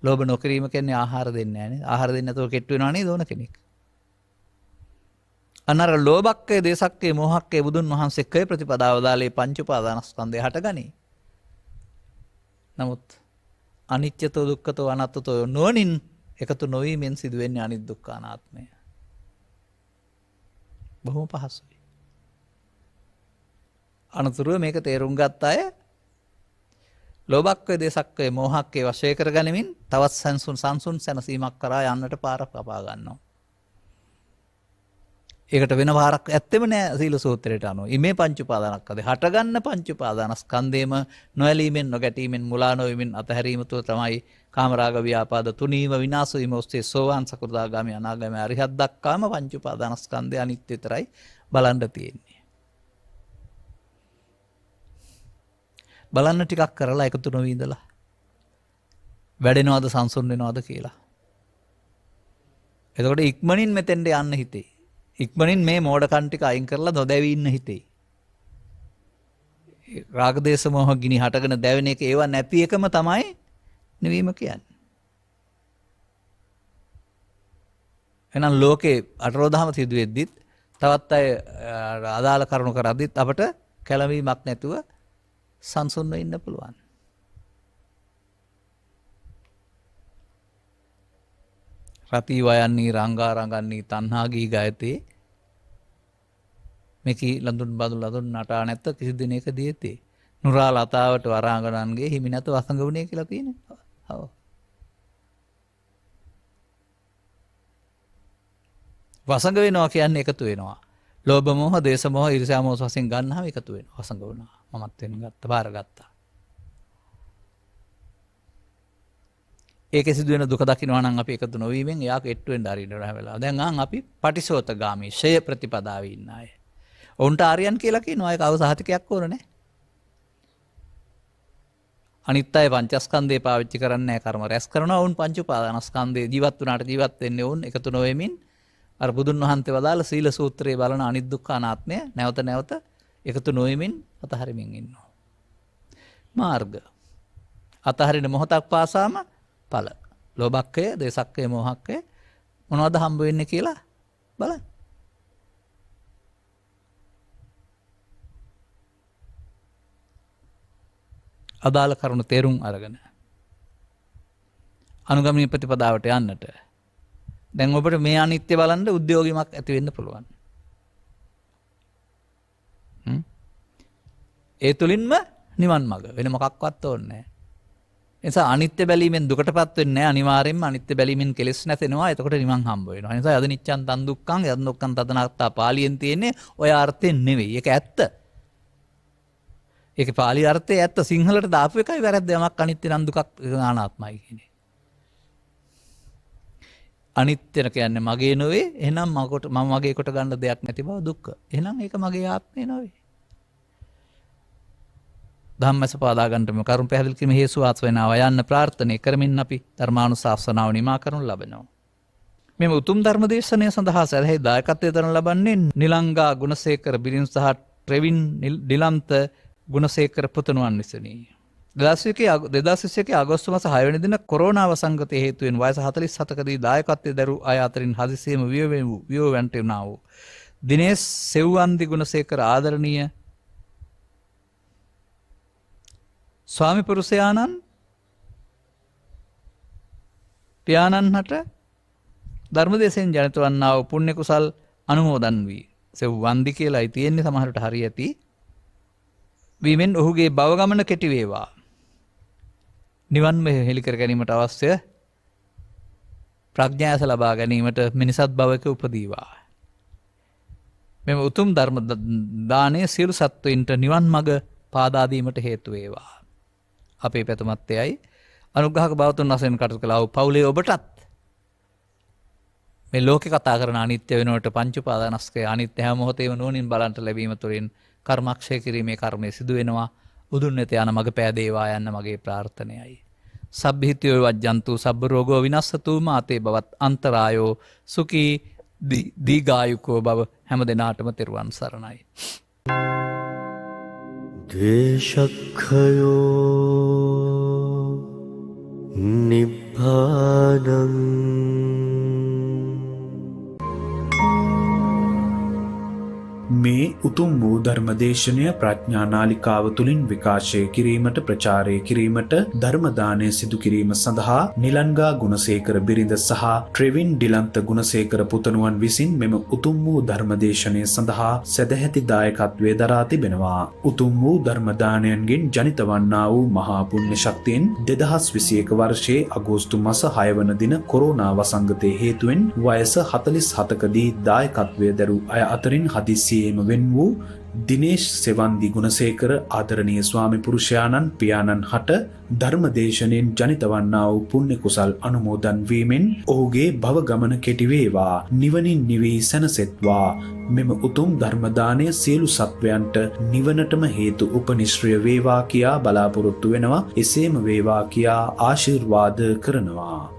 ලෝභ නොකිරීම කියන්නේ ආහාර දෙන්නේ නෑනේ. ආහාර දෙන්නේ නැතුව කෙට්ටු වෙනවා නේද ඕන කෙනෙක්. අනර ලෝභක්කේ දේශක්කේ මෝහක්කේ බුදුන් වහන්සේ කය ප්‍රතිපදාව දාලේ පංච උපාදානස්කන්ධය හටගනී. නමුත් අනිත්‍යතෝ දුක්ඛතෝ අනාත්තතෝ නොනින් එකතු නොවීමෙන් සිදුවෙන්නේ අනිත් දුක්ඛ අනාත්මය. බොහොම පහසුයි. අනතුරුව මේක තේරුම් ගත්ත අය ලෝභක්කේ දේශක්කේ මෝහක්කේ වශය කරගනිමින් තවත් සංසුන් සැනසීමක් කරා යන්නට පාර කපා ගන්නවා. ඒකට වෙන පාරක් ඇත්තෙම නෑ සීල සූත්‍රයට අනුව. ඉමේ පංච උපාදානස්කන්ධය හටගන්න පංච උපාදානස්කන්ධයම නොඇලීමෙන් නොගැටීමෙන් මුලා නොවීමෙන් අතහැරීම තුළ තමයි කාමරාග ව්‍යාපාද තුනීම විනාශ වීම ඔස්සේ සෝවාන් සකෘදාගාමී අනාගාමී අරිහත් දක්වාම පංච උපාදානස්කන්ධය අනිත්‍ය විතරයි බලන්න තියෙන්නේ. බලන්න ටිකක් කරලා එකතු නොවී ඉඳලා වැඩෙනවද සංසුන් වෙනවද කියලා. එතකොට ඉක්මනින් මෙතෙන්ට යන්න හිතේ. ඉක්මනින් මේ මෝඩකම් ටික අයින් කරලා නොදැවී ඉන්න හිතේ. රාග දේශ මොහ ගිනි හටගෙන දැවෙන එක ඒවා නැති එකම තමයි නිවීම කියන්නේ. එහෙනම් ලෝකේ අටරෝදහම සිදු වෙද්දිත් තවත් අය අදාළ කරුණු කරද්දිත් අපට කැළඹීමක් නැතුව සංසුන්ව ඉන්න පුළුවන්. රති වයන්නේ රංගා රංගන්නේ තණ්හාගී ගයතේ මේකී ලඳුන් බඳු ලඳුන් නටා නැත්ත කිසි දිනක දියතේ නුරා ලතාවට වරාංගනන්ගේ හිමි නැත වසඟුණේ කියලා තියෙනවා. ඔව්. වසඟ වෙනවා කියන්නේ එකතු වෙනවා. ලෝභ මොහ, දේශ මොහ, ඊර්ෂ්‍යා මොහ වශයෙන් ගන්නාම එකතු වෙනවා. වසඟ වුණා. මමත් වෙන ගත්ත බාරගත්තා. ඒක සිදුවෙන දුක දකිනවා නම් අපි එකතු නොවීමෙන් එයා කෙට්ටු වෙන්න ආරින්න ඕන වෙලාව. දැන් අපි පටිසෝතගාමී ෂය ප්‍රතිපදාවේ ඉන්න අය. ඔවුන්ට ආර්යයන් කියලා කියනවා. ඒක අවසහතිකයක් ඕන නැහැ. අනිත් අය පංචස්කන්ධේ පාවිච්චි කරන්නේ නැහැ. කර්ම රැස් කරනවා. ඔවුන් පංච උපාදානස්කන්ධේ ජීවත් වුණාට ජීවත් වෙන්නේ ඔවුන් එකතු නොවෙමින් අර බුදුන් වහන්සේ වදාළ සීල සූත්‍රයේ බලන අනිත් දුක්ඛ අනාත්මය නැවත නැවත එකතු නොවෙමින් අතහරිමින් ඉන්නවා. මාර්ග අතහරින මොහොතක් පාසාම ඵල. ලෝභක්කය, දේශක්කය, මෝහක්කය මොනවද හම්බ වෙන්නේ කියලා බලන්න. අදාළ කරුණු තේරුම් අරගෙන අනුගමනීය ප්‍රතිපදාවට යන්නට දැන් ඔබට මේ අනිත්‍ය බලන්න උද්‍යෝගීමක් ඇති වෙන්න පුළුවන්. ඒ තුලින්ම නිවන් මඟ වෙන මොකක්වත් ඕනේ නැහැ. නිසා අනිත්‍ය බැලීමෙන් දුකටපත් වෙන්නේ නැහැ. අනිවාර්යයෙන්ම අනිත්‍ය බැලීමෙන් කෙලෙස් නැතෙනවා. එතකොට නිවන් හම්බ වෙනවා. නිසා යද නිච්ඡන් තන් දුක්ඛං යද දුක්ඛං තදනාත්තා පාලියෙන් තියෙන්නේ ඔය අර්ථයෙන් නෙවෙයි. ඒක ඇත්ත. ඒක පාලි අර්ථය ඇත්ත. සිංහලට දාපු එකයි වැරද්ද. යමක් අනිත්‍ය නම් දුකක් අනාත්මයි කියන්නේ. අනිත්‍ය කියන්නේ මගේ නෙවෙයි. එහෙනම් මම මගේ කොට ගන්න දෙයක් නැති බව දුක්ඛ. එහෙනම් ඒක මගේ ආත්මය නෙවෙයි. ධම්මස පාදා ගන්නටම කරුණ පැහැදිලි කිරීම හේතු වාස් වෙනවා යන්න ප්‍රාර්ථනා කරමින් අපි ධර්මානුශාසනාව නිමා කරනු ලබනවා. මෙම උතුම් ධර්ම දේශනය සඳහා සැරෙහි දායකත්වයෙන් දරන ලබන්නේ නිලංගා ගුණසේකර බිරිඳ සහ ට්‍රෙවින් ඩිලන්ත ගුණසේකර පුතුණුවන් විසිනි. 2021 අගෝස්තු මාස 6 වෙනි දින කොරෝනා වසංගතය හේතුවෙන් වයස 47කදී දායකත්වයෙන් දරු අය අතරින් හදිසියෙම වියෝවන්ට වුණා වූ දිනේෂ් සෙව්වන්දි ගුණසේකර ආදරණීය ස්වාමි පුරුෂයාණන් පියාණන්හට ධර්මදේශයෙන් ජනිත වන්නා වූ පුණ්‍ය කුසල් අනුමෝදන් වී සෙව්වන්දි කියලායි තියෙන්නේ සමහරට හරි ඇති. වීමෙන් ඔහුගේ භව ගමන කෙටි වේවා. නිවන් මෙහෙ හෙළි කර ගැනීමට අවශ්‍ය ප්‍රඥාස ලබා ගැනීමට මිනිසත් භවක උපදීවා. මෙම උතුම් ධර්ම දානය සියලු සත්වයින්ට නිවන් මඟ පාදාදීමට හේතු වේවා. අපේ පැතුමත්යයි අනුග්‍රහක බවතුන් වශයෙන් කටයුතු කළා වූ පවුලේ ඔබටත් මේ ලෝකේ කතා කරන අනිත්‍ය වෙනුවට පංච උපාදානස්කය අනිත්‍ය හැම මොහොතේම නුවණින් බලන්ට ලැබීම තුළින් කර්මක්ෂය කිරීමේ කර්මය සිදු වෙනවා. උදුන් වෙත යන මඟ පෑදේවා යන්න මගේ ප්‍රාර්ථනයයි. සබ්බිහිතයෝ වජ්ජන්තු සබ්බ රෝගෝ විනස්සතු මාතේ බවත් අන්තරායෝ සුඛී දීඝායුකෝ බව හැම දිනාටම තෙරුවන් සරණයි. ද්වේෂක්ඛයෝ නිබ්බානං මේ උතුම් වූ ධර්මදේශනය ප්‍රඥා නාලිකාව තුළින් විකාශය කිරීමට ප්‍රචාරය කිරීමට ධර්මදානය සිදු කිරීම සඳහා නිලංගා ගුණසේකර බිරිඳ සහ ට්‍රෙවින් ඩිලන්ත ගුණසේකර පුතණුවන් විසින් මෙම උතුම් වූ ධර්මදේශනය සඳහා සදැහැති දායකත්වය දරා තිබෙනවා. උතුම් වූ ධර්මදානයන්ගෙන් ජනිත වන්නා වූ මහා පුණ්‍ය ශක්තියෙන් 2021 වර්ෂයේ අගෝස්තු මාස 6 වන දින කොරෝනා වසංගතයේ හේතුවෙන් වයස 47කදී දායකත්වය දරූ අය අතරින් හදිස්සියේම වෙන් වූ දිනේෂ් සෙවන්දි ගුණසේකර ආදරණීය ස්වාමි පුරුෂයාණන් පියාණන් හට ධර්මදේශනෙන් ජනිත වන්නා වූ පුණ්‍ය කුසල් අනුමෝදන් වීමෙන් ඔහුගේ භව ගමන කෙටි වේවා, නිවනින් නිවී සැනසෙත්වා. මෙම උතුම් ධර්මදානය සියලු සත්වයන්ට නිවනටම හේතු උපනිශ්‍රය වේවා කියා බලාපොරොත්තු වෙනවා. එසේම වේවා කියා ආශිර්වාද කරනවා.